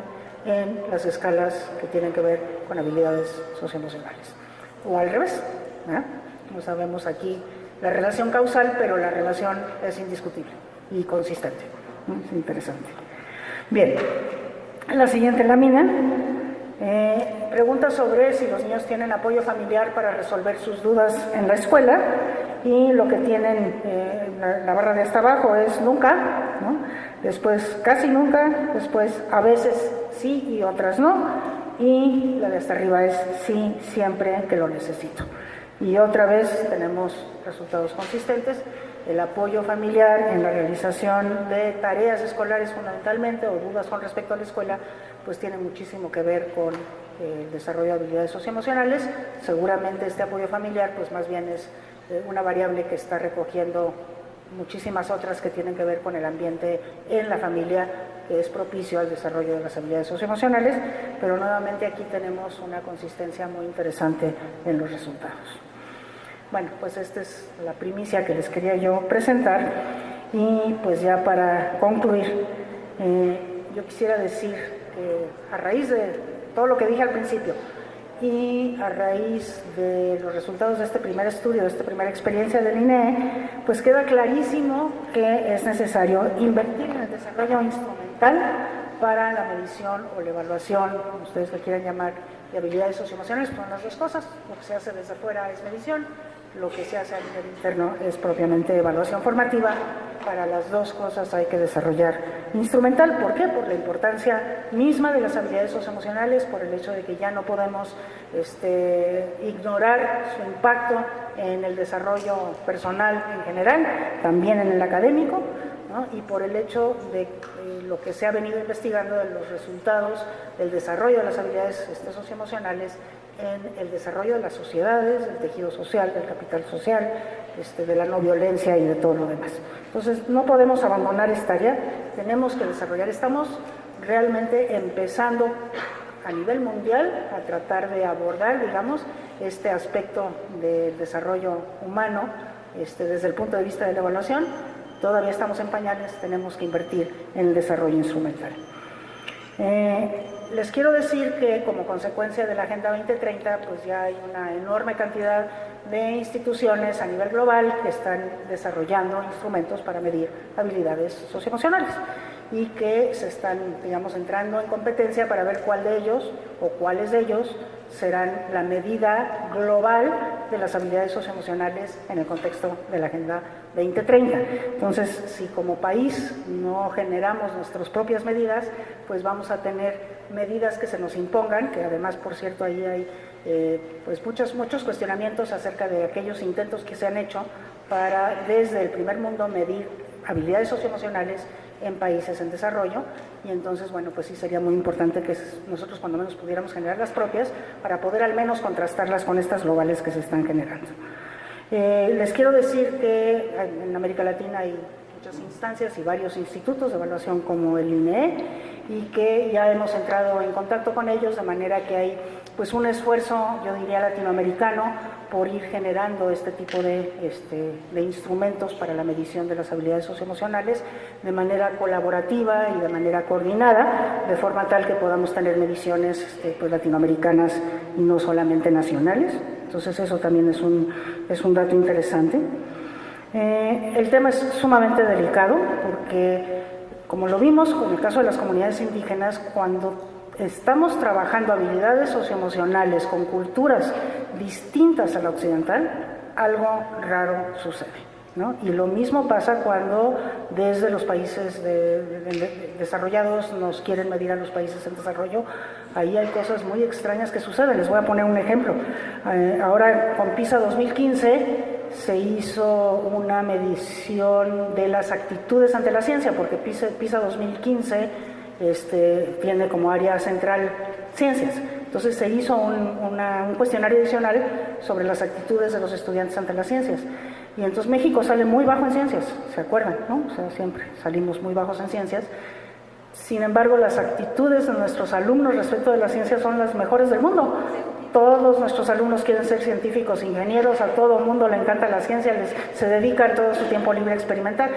en las escalas que tienen que ver con habilidades socioemocionales. O al revés, ¿no? Como sabemos aquí la relación causal, pero la relación es indiscutible y consistente, ¿no? Es interesante. Bien, la siguiente lámina pregunta sobre si los niños tienen apoyo familiar para resolver sus dudas en la escuela, y lo que tienen la barra de hasta abajo es nunca, ¿no? Después casi nunca, después a veces sí y otras no, y la de hasta arriba es sí siempre que lo necesito. Y otra vez tenemos resultados consistentes. El apoyo familiar en la realización de tareas escolares fundamentalmente, o dudas con respecto a la escuela, pues tiene muchísimo que ver con el desarrollo de habilidades socioemocionales. Seguramente este apoyo familiar pues más bien es una variable que está recogiendo muchísimas otras que tienen que ver con el ambiente en la familia, que es propicio al desarrollo de las habilidades socioemocionales, pero nuevamente aquí tenemos una consistencia muy interesante en los resultados. Bueno, pues esta es la primicia que les quería yo presentar, y pues ya para concluir, yo quisiera decir que a raíz de todo lo que dije al principio y a raíz de los resultados de este primer estudio, de esta primera experiencia del INEE, pues queda clarísimo que es necesario invertir en el desarrollo instrumental para la medición o la evaluación, como ustedes lo quieran llamar, de habilidades socioemocionales. Son las dos cosas. Lo que se hace desde afuera es medición, lo que se hace a nivel interno es propiamente evaluación formativa. Para las dos cosas hay que desarrollar instrumental. ¿Por qué? Por la importancia misma de las habilidades socioemocionales, por el hecho de que ya no podemos ignorar su impacto en el desarrollo personal en general, también en el académico, ¿no? Y por el hecho de lo que se ha venido investigando de los resultados del desarrollo de las habilidades socioemocionales en el desarrollo de las sociedades, del tejido social, del capital social, de la no violencia y de todo lo demás. Entonces, no podemos abandonar esta área, tenemos que desarrollar. Estamos realmente empezando a nivel mundial a tratar de abordar, digamos, este aspecto del desarrollo humano desde el punto de vista de la evaluación. Todavía estamos en pañales, tenemos que invertir en el desarrollo instrumental. Les quiero decir que como consecuencia de la Agenda 2030, pues ya hay una enorme cantidad de instituciones a nivel global que están desarrollando instrumentos para medir habilidades socioemocionales y que se están, digamos, entrando en competencia para ver cuál de ellos o cuáles de ellos serán la medida global de las habilidades socioemocionales en el contexto de la Agenda 2030. Entonces, si como país no generamos nuestras propias medidas, pues vamos a tener medidas que se nos impongan, que además, por cierto, ahí hay pues muchos cuestionamientos acerca de aquellos intentos que se han hecho para desde el primer mundo medir habilidades socioemocionales en países en desarrollo, y entonces, bueno, pues sí sería muy importante que nosotros cuando menos pudiéramos generar las propias para poder al menos contrastarlas con estas globales que se están generando. Les quiero decir que en América Latina hay muchas instancias y varios institutos de evaluación como el INEE, y que ya hemos entrado en contacto con ellos, de manera que hay pues un esfuerzo, yo diría, latinoamericano por ir generando este tipo de instrumentos para la medición de las habilidades socioemocionales de manera colaborativa y de manera coordinada, de forma tal que podamos tener mediciones pues latinoamericanas y no solamente nacionales. Entonces eso también es un dato interesante. El tema es sumamente delicado porque, como lo vimos con el caso de las comunidades indígenas, cuando estamos trabajando habilidades socioemocionales con culturas distintas a la occidental, algo raro sucede, ¿no? Y lo mismo pasa cuando desde los países desarrollados nos quieren medir a los países en desarrollo. Ahí hay cosas muy extrañas que suceden. Les voy a poner un ejemplo. Ahora con PISA 2015 se hizo una medición de las actitudes ante la ciencia, porque PISA 2015 tiene como área central ciencias. Entonces se hizo un cuestionario adicional sobre las actitudes de los estudiantes ante las ciencias. Y entonces México sale muy bajo en ciencias, ¿se acuerdan? ¿No? O sea, siempre salimos muy bajos en ciencias. Sin embargo, las actitudes de nuestros alumnos respecto de las ciencias son las mejores del mundo. Todos nuestros alumnos quieren ser científicos, ingenieros, a todo el mundo le encanta la ciencia, se dedican todo su tiempo libre a experimentar.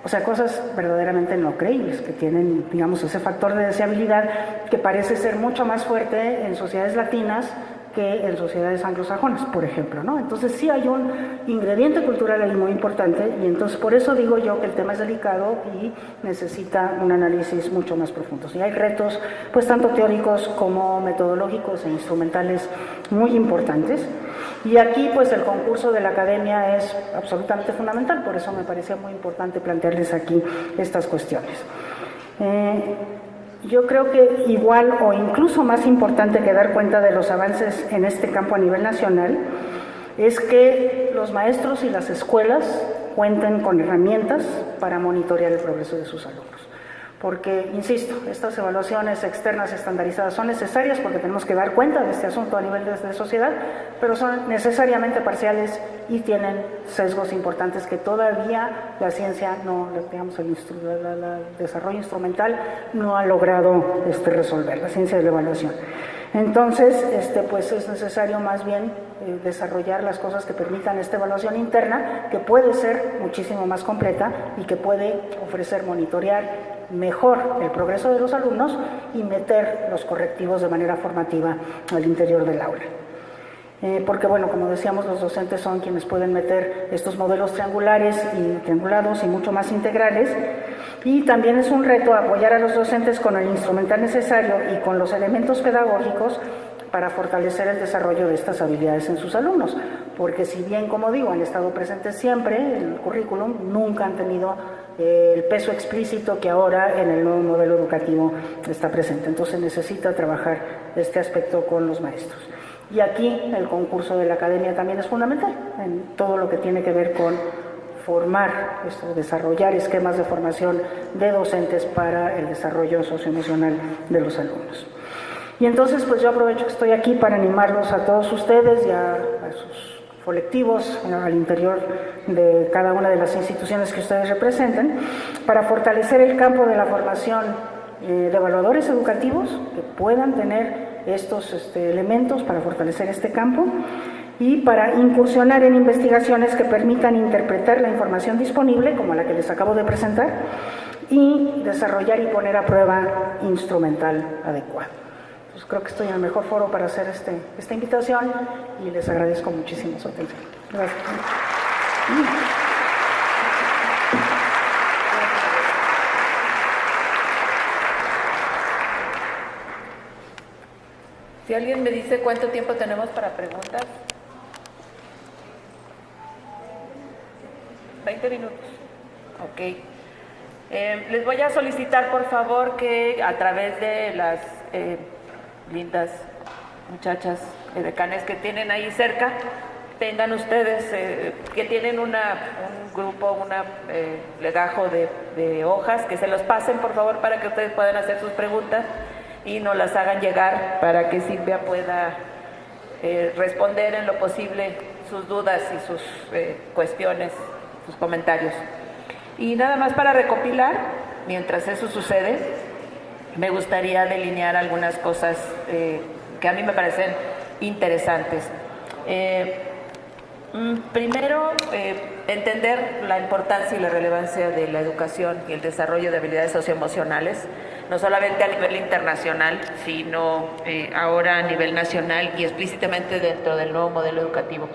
O sea, cosas verdaderamente no creíbles, que tienen, digamos, ese factor de deseabilidad que parece ser mucho más fuerte en sociedades latinas que en sociedades anglosajonas, por ejemplo, ¿no? Entonces sí hay un ingrediente cultural ahí muy importante, y entonces por eso digo yo que el tema es delicado y necesita un análisis mucho más profundo. Y hay retos, pues tanto teóricos como metodológicos e instrumentales muy importantes. Y aquí pues el concurso de la academia es absolutamente fundamental, por eso me parecía muy importante plantearles aquí estas cuestiones. Yo creo que igual o incluso más importante que dar cuenta de los avances en este campo a nivel nacional es que los maestros y las escuelas cuenten con herramientas para monitorear el progreso de sus alumnos. Porque, insisto, estas evaluaciones externas estandarizadas son necesarias porque tenemos que dar cuenta de este asunto a nivel de sociedad, pero son necesariamente parciales y tienen sesgos importantes que todavía la ciencia, digamos, el desarrollo instrumental no ha logrado resolver, la ciencia de la evaluación. Entonces, pues es necesario más bien desarrollar las cosas que permitan esta evaluación interna, que puede ser muchísimo más completa y que puede ofrecer monitorear mejor el progreso de los alumnos y meter los correctivos de manera formativa al interior del aula. Porque, bueno, como decíamos, los docentes son quienes pueden meter estos modelos triangulares y triangulados y mucho más integrales, y también es un reto apoyar a los docentes con el instrumental necesario y con los elementos pedagógicos para fortalecer el desarrollo de estas habilidades en sus alumnos, porque si bien, como digo, han estado presentes siempre en el currículum, nunca han tenido el peso explícito que ahora en el nuevo modelo educativo está presente. Entonces necesita trabajar este aspecto con los maestros. Y aquí el concurso de la academia también es fundamental, en todo lo que tiene que ver con formar, desarrollar esquemas de formación de docentes para el desarrollo socioemocional de los alumnos. Y entonces, pues yo aprovecho que estoy aquí para animarlos a todos ustedes y a sus colectivos al interior de cada una de las instituciones que ustedes representen, para fortalecer el campo de la formación de evaluadores educativos que puedan tener estos elementos para fortalecer este campo y para incursionar en investigaciones que permitan interpretar la información disponible, como la que les acabo de presentar, y desarrollar y poner a prueba instrumental adecuado. Pues creo que estoy en el mejor foro para hacer esta invitación y les agradezco muchísimo su atención. Gracias. Si alguien me dice cuánto tiempo tenemos para preguntas. 20 minutos. Ok. Les voy a solicitar, por favor, que a través de las lindas muchachas decanes que tienen ahí cerca, tengan ustedes, que tienen un grupo, un legajo de hojas, que se los pasen, por favor, para que ustedes puedan hacer sus preguntas y nos las hagan llegar para que Silvia pueda responder en lo posible sus dudas y sus cuestiones, sus comentarios. Y nada más para recopilar, mientras eso sucede, me gustaría delinear algunas cosas que a mí me parecen interesantes. Primero, entender la importancia y la relevancia de la educación y el desarrollo de habilidades socioemocionales, no solamente a nivel internacional, sino ahora a nivel nacional y explícitamente dentro del nuevo modelo educativo.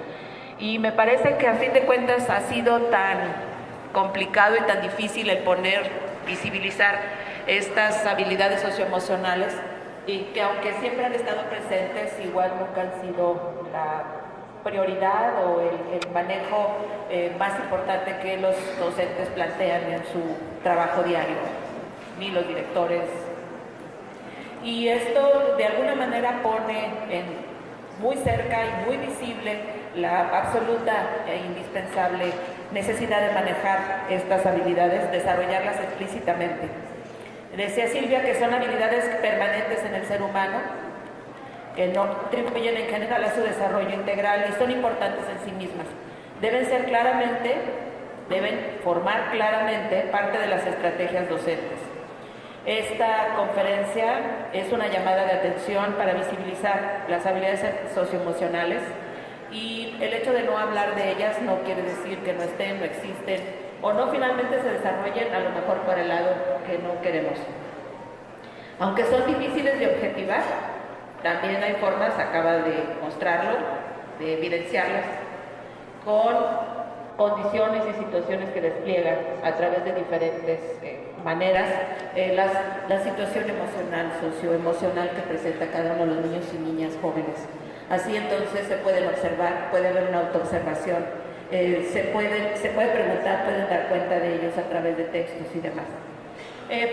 Y me parece que a fin de cuentas ha sido tan complicado y tan difícil el visibilizar estas habilidades socioemocionales, y que aunque siempre han estado presentes, igual nunca han sido la prioridad o el manejo más importante que los docentes plantean en su trabajo diario, ni los directores. Y esto de alguna manera pone muy cerca y muy visible la absoluta e indispensable necesidad de manejar estas habilidades, desarrollarlas explícitamente. Decía Silvia que son habilidades permanentes en el ser humano, que no contribuyen en general a su desarrollo integral y son importantes en sí mismas. Deben formar claramente parte de las estrategias docentes. Esta conferencia es una llamada de atención para visibilizar las habilidades socioemocionales y el hecho de no hablar de ellas no quiere decir que no estén, no existen o no finalmente se desarrollen a lo mejor por el lado que no queremos. Aunque son difíciles de objetivar, también hay formas, acaba de mostrarlo, de evidenciarlas, con condiciones y situaciones que despliegan a través de diferentes maneras la situación emocional, socioemocional que presenta cada uno de los niños y niñas jóvenes. Así entonces se pueden observar, puede haber una autoobservación, se puede preguntar, pueden dar cuenta de ellos a través de textos y demás.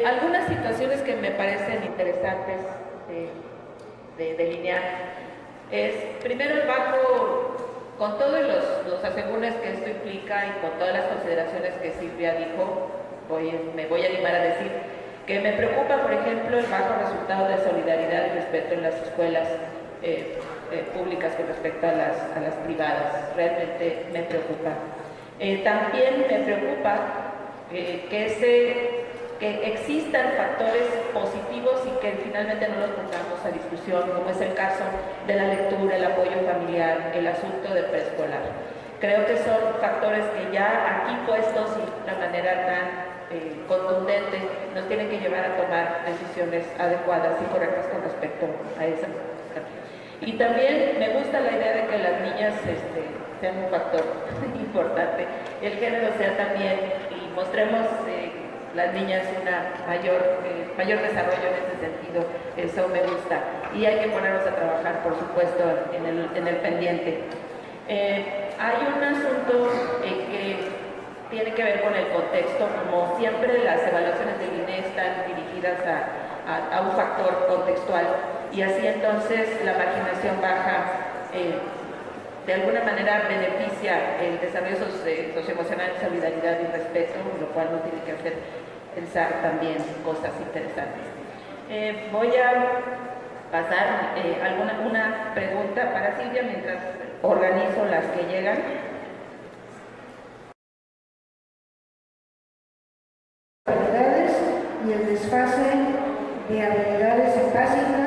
Algunas situaciones que me parecen interesantes de delinear es, primero, el bajo, con todos los asegúnes que esto implica y con todas las consideraciones que Silvia dijo, me voy a animar a decir que me preocupa, por ejemplo, el bajo resultado de solidaridad y respeto en las escuelas públicas con respecto a las privadas. Realmente me preocupa. También me preocupa que existan factores positivos y que finalmente no los pongamos a discusión, como es el caso de la lectura, el apoyo familiar, el asunto de preescolar. Creo que son factores que ya aquí puestos y de una manera tan contundente nos tienen que llevar a tomar decisiones adecuadas y correctas con respecto a esa. Y también me gusta la idea de que las niñas sean un factor importante, el género sea también, y mostremos las niñas mayor desarrollo en ese sentido. Eso me gusta y hay que ponernos a trabajar, por supuesto, en el pendiente. Hay un asunto que tiene que ver con el contexto. Como siempre, las evaluaciones del INE están dirigidas a un factor contextual y así entonces la marginación baja de alguna manera beneficia el desarrollo socioemocional, solidaridad y respeto, lo cual nos tiene que hacer pensar también cosas interesantes. Voy a pasar una pregunta para Silvia mientras organizo las que llegan. Y el desfase de habilidades en básica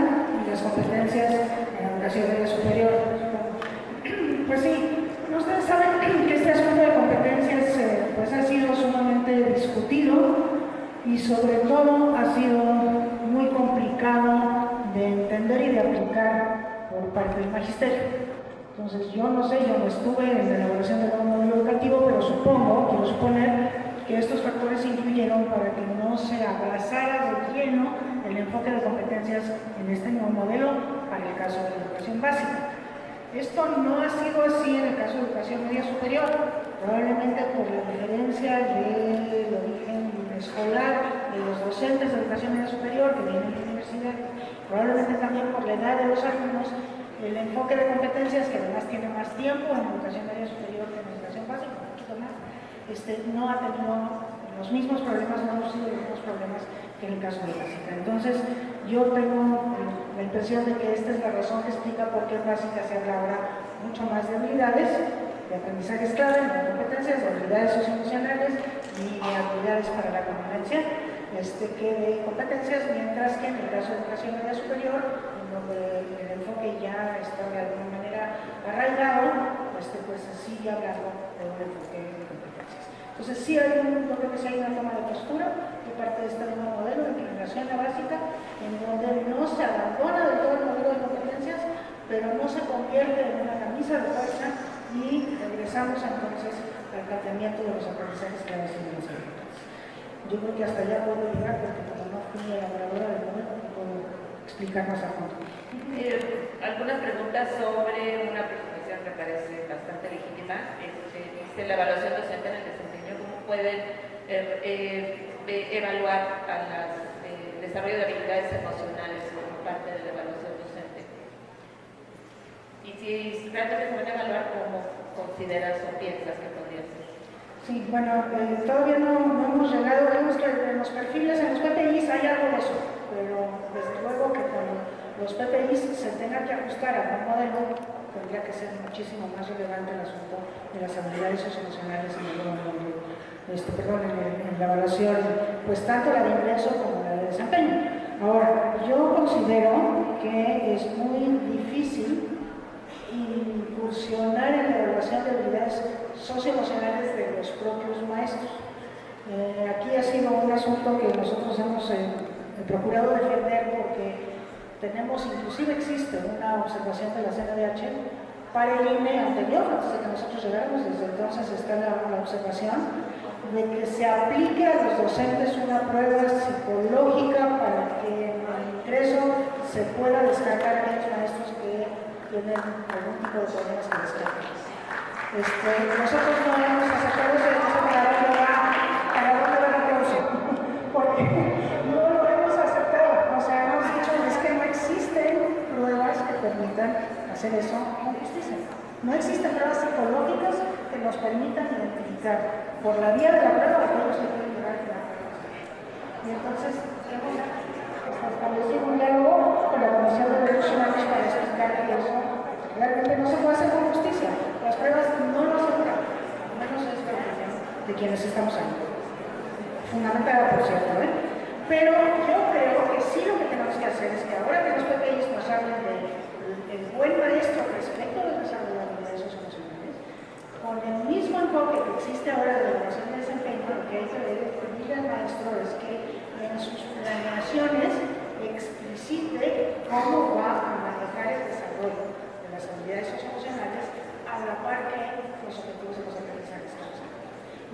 y las competencias en educación media superior. Pues sí, ustedes saben que este asunto de competencias pues ha sido sumamente discutido y sobre todo ha sido muy complicado de entender y de aplicar por parte del magisterio. Entonces yo no sé, yo no estuve en la elaboración del nuevo modelo educativo, pero quiero suponer que estos factores influyeron para que no se abrazara de lleno el enfoque de competencias en este nuevo modelo para el caso de la educación básica. Esto no ha sido así en el caso de educación media superior, probablemente por la diferencia del origen escolar de los docentes de educación media superior que vienen de la universidad, probablemente también por la edad de los alumnos, el enfoque de competencias, que además tiene más tiempo en educación media superior que en educación básica, un poquito más, no ha tenido los mismos problemas, no han sido los mismos problemas que en el caso de básica. Entonces, yo tengo la impresión de que esta es la razón que explica por qué en básica se habla ahora mucho más de habilidades, de aprendizajes clave, de competencias, de habilidades socioemocionales y de habilidades para la convivencia, que de competencias, mientras que en el caso de educación media superior, en donde el enfoque ya está de alguna manera arraigado, pues se sigue hablando de un enfoque de competencias. Entonces sí yo creo que sí hay una toma de postura de parte de este nuevo modelo de inclinación a básica, en donde no se abandona del todo el modelo de competencias, pero no se convierte en una camisa de fuerza y regresamos entonces al planteamiento de los aprendizajes claves y los habilidades. Yo creo que hasta allá puedo llegar porque como no fui elaboradora del modelo, no puedo explicar más a fondo. Algunas preguntas sobre una presentación que parece bastante legítima. Dice la evaluación docente en el desempeño, ¿cómo pueden evaluar el desarrollo de habilidades emocionales como parte de la evaluación docente? Y si realmente se van a evaluar, ¿cómo consideras o piensas que podría ser? Sí, bueno, todavía no hemos llegado, vemos que en los perfiles, en los PPIs hay algo de eso, pero desde luego que cuando los PPIs se tengan que ajustar a un modelo, tendría que ser muchísimo más relevante el asunto de las habilidades socioemocionales en la evaluación, pues tanto la de ingreso como la de desempeño. Ahora, yo considero que es muy difícil incursionar en la evaluación de habilidades socioemocionales de los propios maestros. Aquí ha sido un asunto que nosotros hemos procurado defender porque tenemos, inclusive existe una observación de la CNDH para el INE anterior, antes de que nosotros llegáramos, desde entonces está la observación de que se aplique a los docentes una prueba psicológica para que en el ingreso se pueda descartar a aquellos maestros que tienen algún tipo de problemas que descartan. Nosotros no hemos aceptado ese para dónde va el aplauso, porque no lo hemos aceptado. O sea, hemos dicho es que no existen pruebas que permitan hacer eso con justicia. No existen pruebas psicológicas que nos permitan identificar por la vía de la prueba aquellos que pueden llegar a la prueba. Y entonces hemos establecido un diálogo con la Comisión de Derechos Humanos para explicar que eso realmente no se puede hacer con justicia. Las pruebas no lo aseguran, al menos es la opinión de quienes estamos ahí. Fundamentada, por cierto, ¿eh? Pero yo creo que sí lo que tenemos que hacer es que ahora que los PPIs nos hablan del buen maestro respecto del desarrollo de habilidades socioemocionales, con el mismo enfoque que existe ahora de la evaluación de desempeño, lo que hay que pedirle al maestro es que en sus planeaciones explicite cómo va a manejar el desarrollo de las habilidades socioemocionales a la par que los objetivos de los aprendizajes.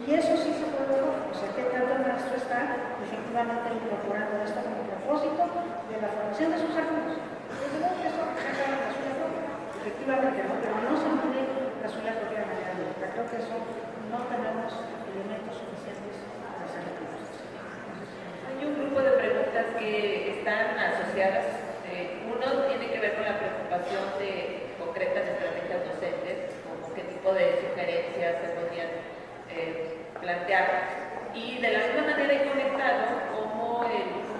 Y eso sí se puede ver, o sea, que tanto el maestro está efectivamente incorporando esto como propósito de la formación de sus alumnos. Desde luego que eso representa la suya propia, efectivamente, ¿no? Pero no se impide la suya propia de manera directa. Creo que eso no tenemos elementos suficientes para hacerlo. Hay un grupo de preguntas que están asociadas. Uno tiene que ver con la preocupación de concretas estrategias docentes, como qué tipo de sugerencias se podrían plantear, y de la misma manera he conectado cómo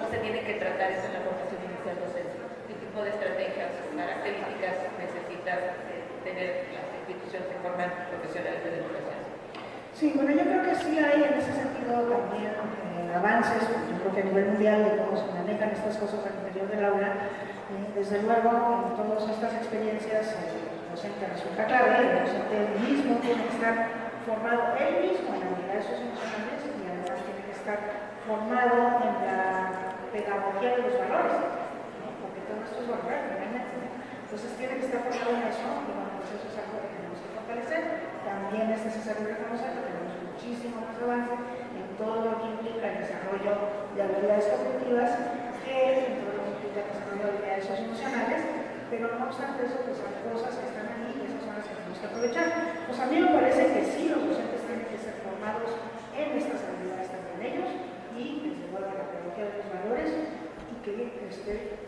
se tiene que tratar eso en la formación inicial docente, qué tipo de estrategias o características necesita tener las instituciones que forman profesionales de la educación. Sí, bueno, yo creo que sí hay en ese sentido también avances, yo creo que a nivel mundial de cómo se manejan estas cosas al interior del aula. Desde luego, en todas estas experiencias, el docente resulta clave, el docente mismo tiene que estar formado él mismo en habilidades socioemocionales y además tiene que estar formado en la pedagogía de los valores, ¿no? Porque todo esto es valorar realmente, ¿no? Entonces tiene que estar formado en eso y bueno, pues eso es algo que tenemos que fortalecer. También es necesario reconocer que tenemos muchísimo más avance en todo lo que implica el desarrollo de habilidades cognitivas que en todo lo que implica el desarrollo de habilidades socioemocionales, pero no obstante eso, pues hay cosas que están ahí y esas son las que tenemos que aprovechar. Pues a mí me parece que sí, los docentes tienen que ser formados en estas habilidades también ellos y desde luego la pedagogía de los valores y que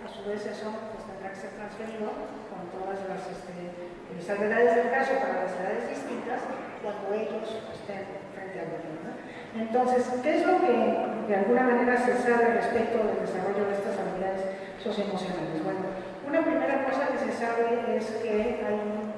a su vez eso pues, tendrá que ser transferido con todas las edades del caso para las edades distintas cuando ellos estén frente al niño, ¿no? Entonces, ¿qué es lo que de alguna manera se sabe respecto del desarrollo de estas habilidades socioemocionales? Bueno, una primera cosa que se sabe es que hay un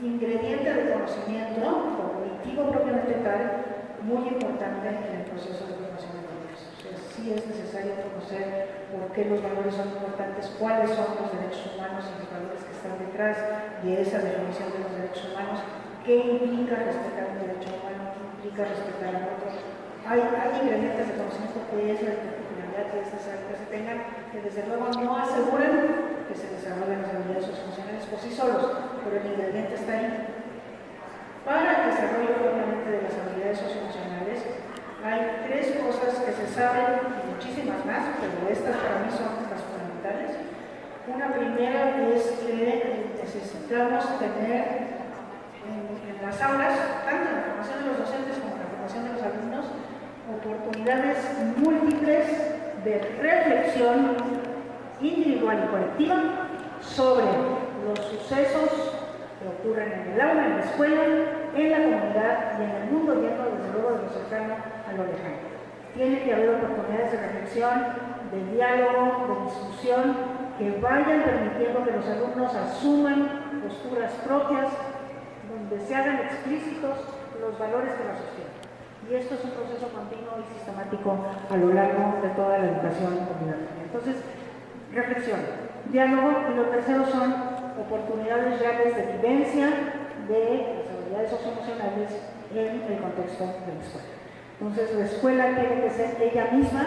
ingrediente de conocimiento cognitivo propiamente tal muy importante en el proceso de formación de valores. O sea, sí es necesario conocer por qué los valores son importantes, cuáles son los derechos humanos y los valores que están detrás de esa definición de los derechos humanos, qué implica respetar un derecho humano, qué implica respetar a otros. Hay ingredientes de conocimiento que es la particularidad que es necesario que se tengan, que desde luego no aseguran que se desarrollen las habilidades socioemocionales por sí solos, pero el ingrediente está ahí. Para el desarrollo propiamente de las habilidades socioemocionales, hay tres cosas que se saben, y muchísimas más, pero estas para mí son las fundamentales. Una primera es que necesitamos tener en las aulas, tanto en la formación de los docentes como en la formación de los alumnos, oportunidades múltiples de reflexión individual y colectiva sobre los sucesos que ocurren en el aula, en la escuela, en la comunidad y en el mundo lleno, desde luego, cercano a lo lejano. Tiene que haber oportunidades de reflexión, de diálogo, de discusión, que vayan permitiendo que los alumnos asuman posturas propias, donde se hagan explícitos los valores que los sostienen. Y esto es un proceso continuo y sistemático a lo largo de toda la educación obligatoria. Entonces, reflexión, diálogo, y lo tercero son oportunidades reales de vivencia de las habilidades socioemocionales en el contexto de la escuela. Entonces, la escuela tiene que ser ella misma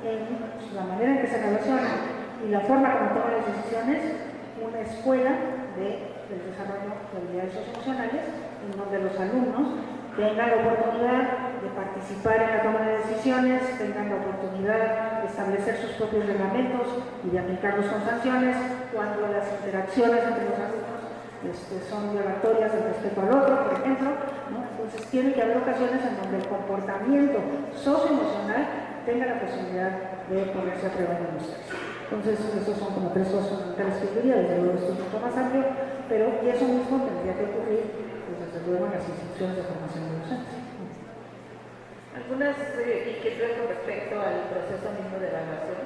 en la manera en que se relaciona y la forma como toma las decisiones, una escuela del desarrollo de habilidades socioemocionales, en donde los alumnos tengan la oportunidad de participar en la toma de decisiones, tengan la oportunidad de establecer sus propios reglamentos y de aplicarlos con sanciones cuando las interacciones entre los alumnos son violatorias del respeto al otro, por ejemplo, ¿no? Entonces tiene que haber ocasiones en donde el comportamiento socioemocional tenga la posibilidad de ponerse a prueba en los textos. Entonces, esos son como tres cosas fundamentales que yo diría, desde luego esto es mucho más amplio, pero y eso mismo tendría que ocurrir, pues desde luego en las instituciones de formación de docentes. Algunas inquietudes con respecto al proceso mismo de evaluación.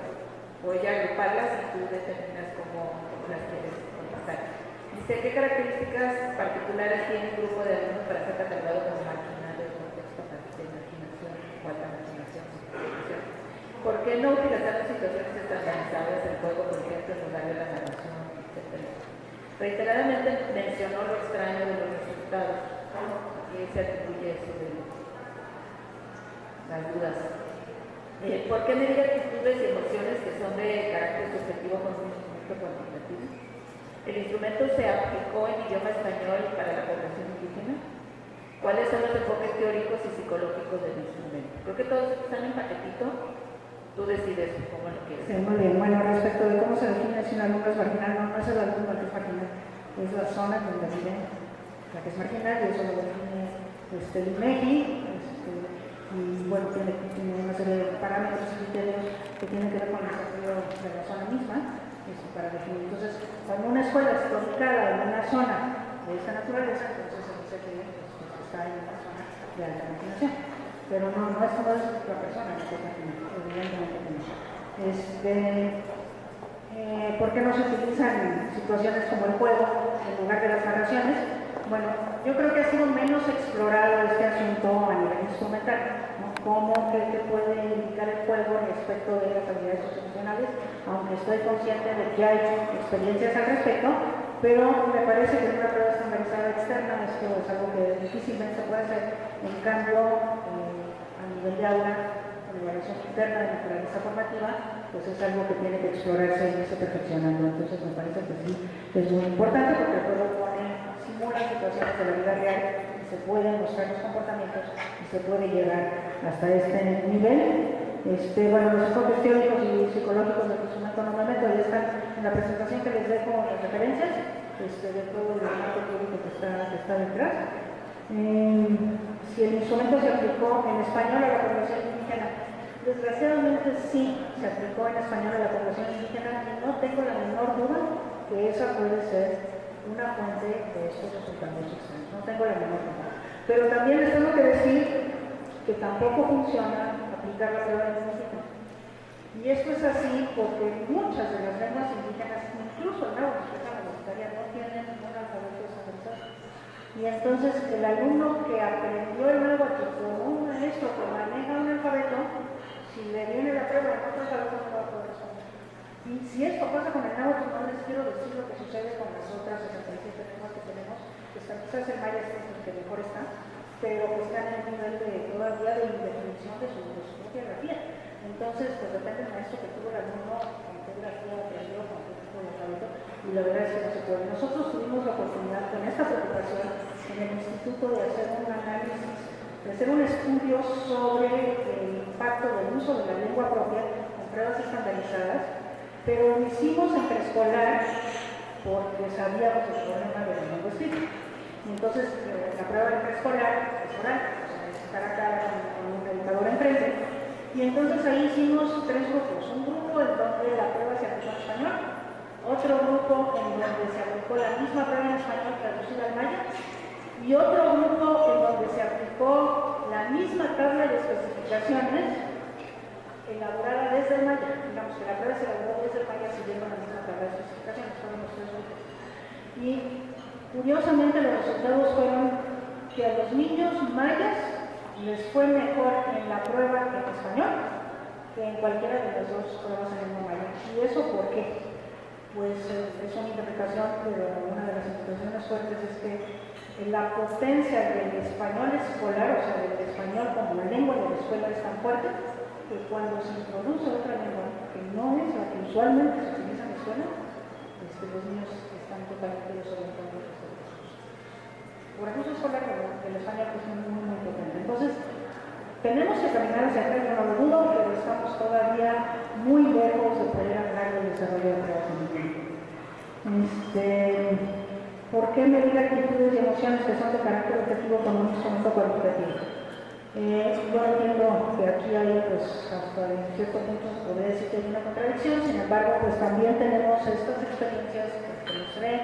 Voy a agruparlas y tú determinas cómo las quieres contestar. Dice, ¿qué características particulares tiene un grupo de alumnos para ser catalogado como marginales en contexto de marginación o alta marginación? ¿Por qué no utilizar las situaciones estandarizadas del juego, por ejemplo, en lugar de la narración, etcétera? Reiteradamente mencionó lo extraño de los resultados. ¿Qué se atribuye eso de las dudas? ¿Por qué medir actitudes y emociones que son de carácter subjetivo con un instrumento cuantitativo? ¿El instrumento se aplicó en idioma español para la población indígena? ¿Cuáles son los enfoques teóricos y psicológicos del instrumento? Creo que todos están en paquetito. Tú decides cómo lo quieres. Sí, muy bien. Bueno, respecto de cómo se define si un alumno es marginal, no es el alumno que es marginal, es la zona donde vive la que es marginal, y eso lo define el INEGI, y bueno, tiene una serie de parámetros y criterios que tienen que ver con el desarrollo de la zona misma, para definir. Entonces, cuando una escuela está ubicada en una zona de esta naturaleza, entonces se dice que está en una zona de alta marginación. Pero no, esto no es la persona que está aquí, evidentemente que no. ¿Por qué no se utilizan situaciones como el juego en lugar de las narraciones? Bueno, yo creo que ha sido menos explorado este asunto a nivel instrumental, ¿no? Cómo que puede indicar el juego respecto de las habilidades socioemocionales, aunque estoy consciente de que hay experiencias al respecto, pero me parece que una prueba estandarizada externa esto es algo que difícilmente se puede hacer. En cambio, a nivel de aula, la evaluación interna de naturaleza formativa, pues es algo que tiene que explorarse y irse perfeccionando. Entonces me parece que sí es muy importante, porque el juego simula situaciones de la vida real y se pueden mostrar los comportamientos y se puede llegar hasta este nivel. Bueno, los enfoques teóricos y psicológicos del instrumento normalmente ahí están en la presentación que les dejo las referencias de todo el marco teórico que está detrás. Si el instrumento se aplicó en español a la población indígena, desgraciadamente sí se aplicó en español a la población indígena, y no tengo la menor duda que esa puede ser una fuente de estos resultados extraños, no tengo la menor duda. Pero también les tengo que decir que tampoco funciona aplicar la prueba lingüística. Y esto es así porque muchas de las lenguas indígenas, incluso el náhuatl, que es la universitaria, no tienen un alfabeto estandarizado. Y entonces el alumno que aprendió el náhuatl por un maestro que maneja un alfabeto, si le viene la prueba en otros alumnos no va a poder responder. Y si esto pasa con el náhuatl, no les quiero decir lo que sucede con las otras 67 lenguas que tenemos, que están, quizás el maya es el que mejor está, pero que están en el nivel de todavía de indefinición de su propia grafía. Entonces, pues depende del maestro que tuvo el alumno, con qué grafía aprendió, con qué tipo de alfabeto, y la verdad es que no se puede. Nosotros tuvimos la oportunidad con esta preocupación en el instituto de hacer un análisis, de hacer un estudio sobre el impacto del uso de la lengua propia con pruebas estandarizadas, pero lo hicimos en preescolar porque sabíamos el problema de la lengua escrita. Entonces, la prueba de preescolar es oral, o sea, es estar acá con un educador enfrente. Y entonces ahí hicimos tres grupos. Un grupo en donde la prueba se aplicó en español, otro grupo en donde se aplicó la misma prueba en español traducida al maya, y otro grupo en donde se aplicó la misma una tabla de especificaciones elaborada desde el Maya. Digamos que la prueba se elaboró desde el Maya siguiendo la misma tabla de especificaciones, fueron los 3 grupos. Y curiosamente los resultados fueron que a los niños mayas les fue mejor en la prueba en español que en cualquiera de las dos pruebas en lengua maya. ¿Y eso por qué? Pues es una interpretación, pero una de las interpretaciones fuertes es que la potencia del español escolar, o sea, del español como lengua de la escuela es tan fuerte que cuando se introduce otra lengua que no es la que usualmente se utiliza en la escuela, los niños están totalmente desorientados. Por ejemplo, escolar del español es muy potente. Entonces, tenemos que caminar hacia acá, yo no lo dudo, pero estamos todavía muy lejos de poder hablar del desarrollo de pruebas en ¿por qué medir actitudes y emociones que son de carácter objetivo con un instrumento cualitativo? Yo entiendo que aquí hay, pues, hasta en cierto punto se podría decir que hay una contradicción, sin embargo, pues también tenemos estas experiencias que nos traen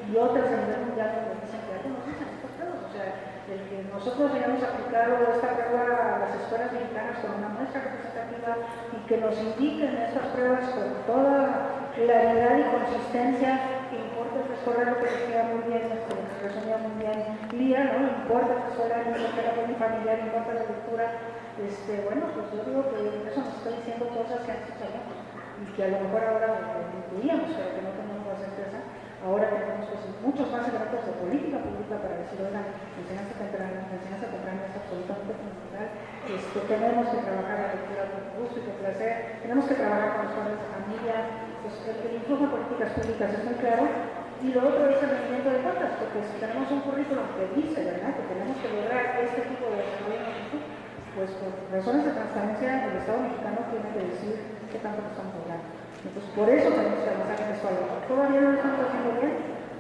y otras a nivel mundial que nos dicen que no nos dicen estas pruebas. O sea, el que nosotros hayamos aplicado esta prueba a las escuelas mexicanas con una muestra representativa y que nos indiquen estas pruebas con toda claridad y consistencia, que importa el escolar, lo que decía muy bien, lo que resumía muy bien Lía, ¿no? Importa el escolar, importa la buena familiar, importa la lectura. Bueno, pues yo digo que eso nos está diciendo cosas que antes sabíamos y que a lo mejor ahora intuíamos, pero que no tenemos la certeza. Ahora tenemos pues, muchos más elementos de política pública para decir, oigan, enseñanza temprana es absolutamente fundamental. Tenemos que trabajar la lectura con gusto y con placer, tenemos que trabajar con los padres de familia, pues el influjo en políticas públicas es muy claro. Y lo otro es el rendimiento de cuentas, porque si tenemos un currículum que dice, ¿verdad?, que tenemos que lograr este tipo de desarrollo, pues por razones de transparencia el Estado mexicano tiene que decir qué tanto lo estamos logrando. Entonces, por eso tenemos que avanzar en esto. Todavía no lo estamos haciendo bien,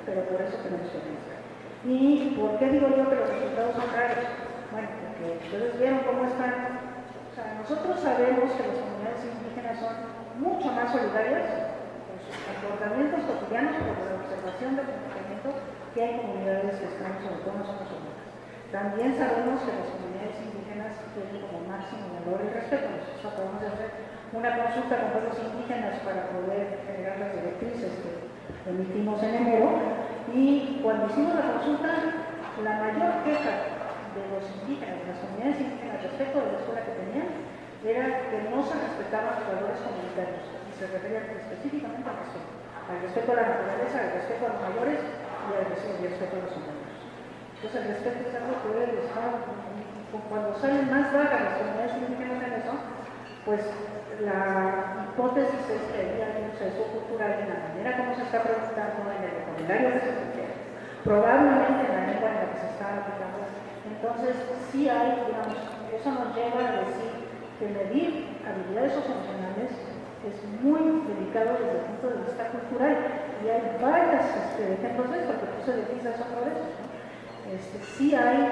pero por eso tenemos que avanzar. ¿Y por qué digo yo que los resultados son raros? Bueno, porque ustedes vieron cómo están. O sea, nosotros sabemos que las comunidades indígenas son mucho más solidarias con sus comportamientos cotidianos, por la observación del comportamiento, que hay comunidades que están, sobre todo, no somos urbanas. También sabemos que las comunidades indígenas tienen como máximo valor el respeto. Nosotros acabamos de hacer una consulta con pueblos indígenas para poder generar las directrices que emitimos en enero, y cuando hicimos la consulta, la mayor queja de los indígenas, de las comunidades indígenas respecto de la escuela que tenían, era que no se respetaban los valores comunitarios, y se refería específicamente al respeto a la naturaleza, al respeto a los mayores y al respeto a los humanos. Entonces el respeto es algo que debe estar, cuando salen más vagas las comunidades indígenas en eso, pues la hipótesis es que hay un sesgo cultural en la manera como se está preguntando, en el vocabulario que se refiere, probablemente en la lengua en la que se está aplicando. Entonces, sí hay, digamos, eso nos lleva a decir que medir habilidades socioemocionales es muy delicado desde el punto de vista cultural, y hay varios ejemplos de esto, que puse de quizás otra vez, ¿no? Sí hay,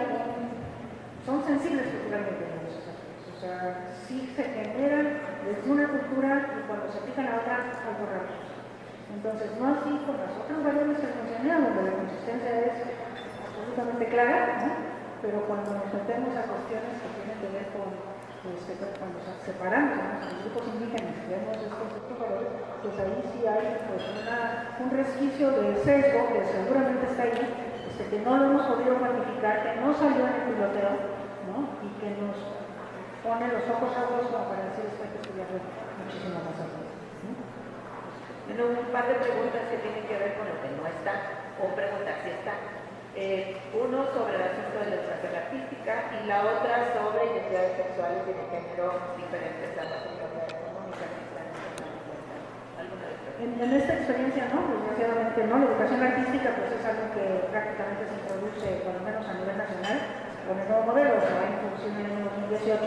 son sensibles culturalmente los aspectos, o sea, sí se generan desde una cultura y cuando se aplican a otra, algo rápido. Entonces, no así con las otras valores que mencioné, donde la consistencia es absolutamente clara, ¿no? Pero cuando nos metemos a cuestiones que tienen que ver con, cuando separamos a los grupos indígenas y vemos estos valores, pues ahí sí hay pues, un resquicio de sesgo que seguramente está ahí, que no lo hemos podido cuantificar, que no salió en el piloteo, ¿no? Y que nos pone los ojos rojos como para decir esto hay que estudiarlo muchísimo más a fondo. Bueno, un par de preguntas que tienen que ver con lo que no está, o preguntas si está. Uno sobre el asunto de la educación artística y la otra sobre identidades sexuales y de género diferentes a las universidades económicas que están en esta experiencia no, desgraciadamente no. La educación artística pues es algo que prácticamente se introduce, por lo menos a nivel nacional, con el nuevo modelo, se va a introducir en el año 2018,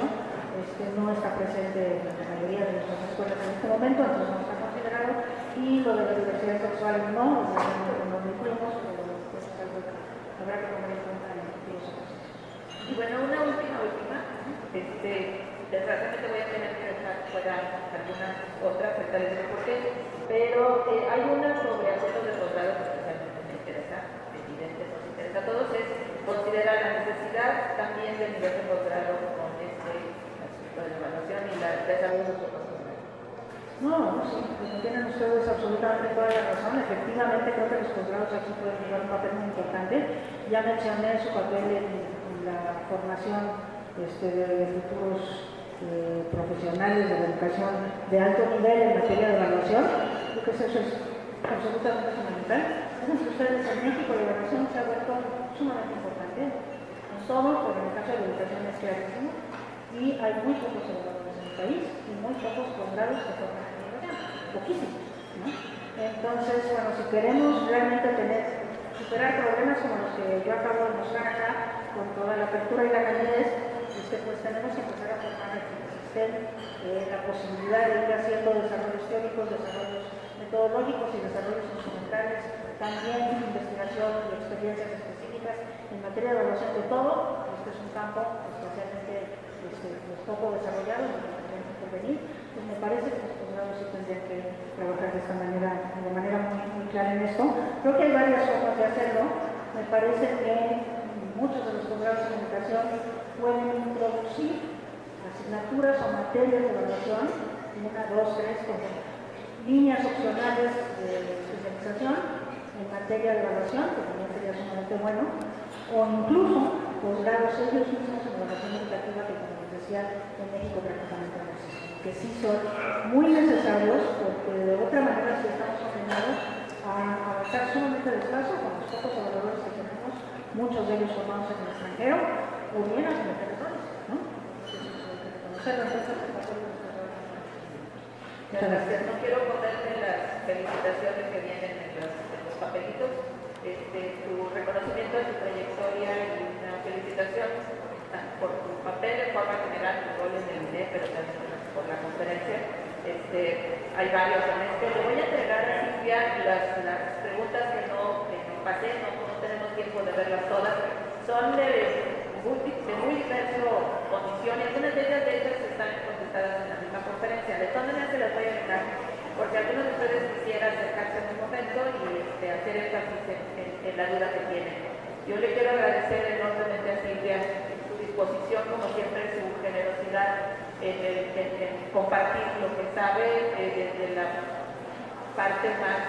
no está presente en la mayoría de nuestras escuelas en este momento, entonces no está considerado, y lo de la diversidad sexual no, no lo incluimos, pero pues es algo que habrá que tomar en cuenta en los futuros ejercicios. Y bueno, una última, desgraciadamente voy a tener que dejar fuera algunas otras, ahorita les digo por qué, pero hay una sobre asuntos de posgrado que especialmente me interesa, evidente, nos interesa a todos, es considerar la necesidad también del nivel de posgrado con de la evaluación y el desarrollo profesional. No, sí, tienen ustedes absolutamente toda la razón. Efectivamente, creo que los posgrados aquí pueden jugar un papel muy importante. Ya mencioné su papel en la formación de futuros profesionales de la educación de alto nivel en materia de evaluación. Creo que eso es absolutamente fundamental. Fíjense ustedes, en México la evaluación se ha vuelto sumamente importante en todo, pero en el caso de la educación es clarísimo. Y hay muy pocos evaluadores en el país y muy pocos posgrados que forman en evaluación, poquísimos, ¿no? Entonces, bueno, si queremos realmente superar problemas como los que yo acabo de mostrar acá, con toda la apertura y la calidez, pues tenemos que empezar a formar el sistema, la posibilidad de ir haciendo desarrollos teóricos, desarrollos metodológicos y desarrollos instrumentales, también investigación y experiencias específicas en materia de evaluación de todo. Este es un campo especialmente poco desarrollado en el que tenemos que intervenir. Pues me parece que los posgrados sí tendrían que trabajar de manera muy clara en esto. Creo que hay varias formas de hacerlo. Me parece que muchos de los posgrados en educación pueden introducir asignaturas o materias de evaluación, 1, 2, 3, como líneas opcionales de especialización en materia de evaluación, que también sería sumamente bueno, o incluso posgrados ellos mismos en evaluación educativa, que como les decía, en México prácticamente no existen, que sí son muy necesarios, porque de otra manera sí estamos condenados a avanzar sumamente despacio con los pocos evaluadores que tenemos, muchos de ellos formados en el extranjero, o bien en el territorio, ¿no? Muchas gracias. No quiero ponerme las felicitaciones que vienen en los papelitos, tu reconocimiento de tu trayectoria y una felicitación por tu papel de forma general, tu rol en el INE, pero también por la conferencia. Hay varios en esto. Le voy a entregar a Silvia las preguntas que no pasé, no tenemos tiempo de verlas todas. Son de muy diversa condición y algunas de ellas están contestadas en la misma conferencia. De todas maneras se las voy a dejar porque algunos de ustedes quisieran acercarse en un momento y hacer énfasis en la duda que tienen. Yo le quiero agradecer enormemente a Silvia su disposición, como siempre, su generosidad en compartir lo que sabe desde la parte más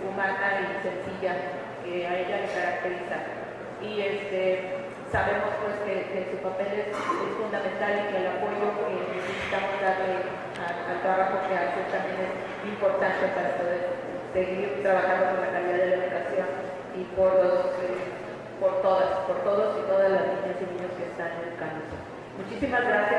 humana y sencilla que a ella le caracteriza. Y sabemos pues que su papel es fundamental y que el apoyo que necesitamos darle al trabajo que hace también es importante para poder seguir trabajando por la calidad de la educación y por todos y todas las niñas y niños que están educándose. Muchísimas gracias.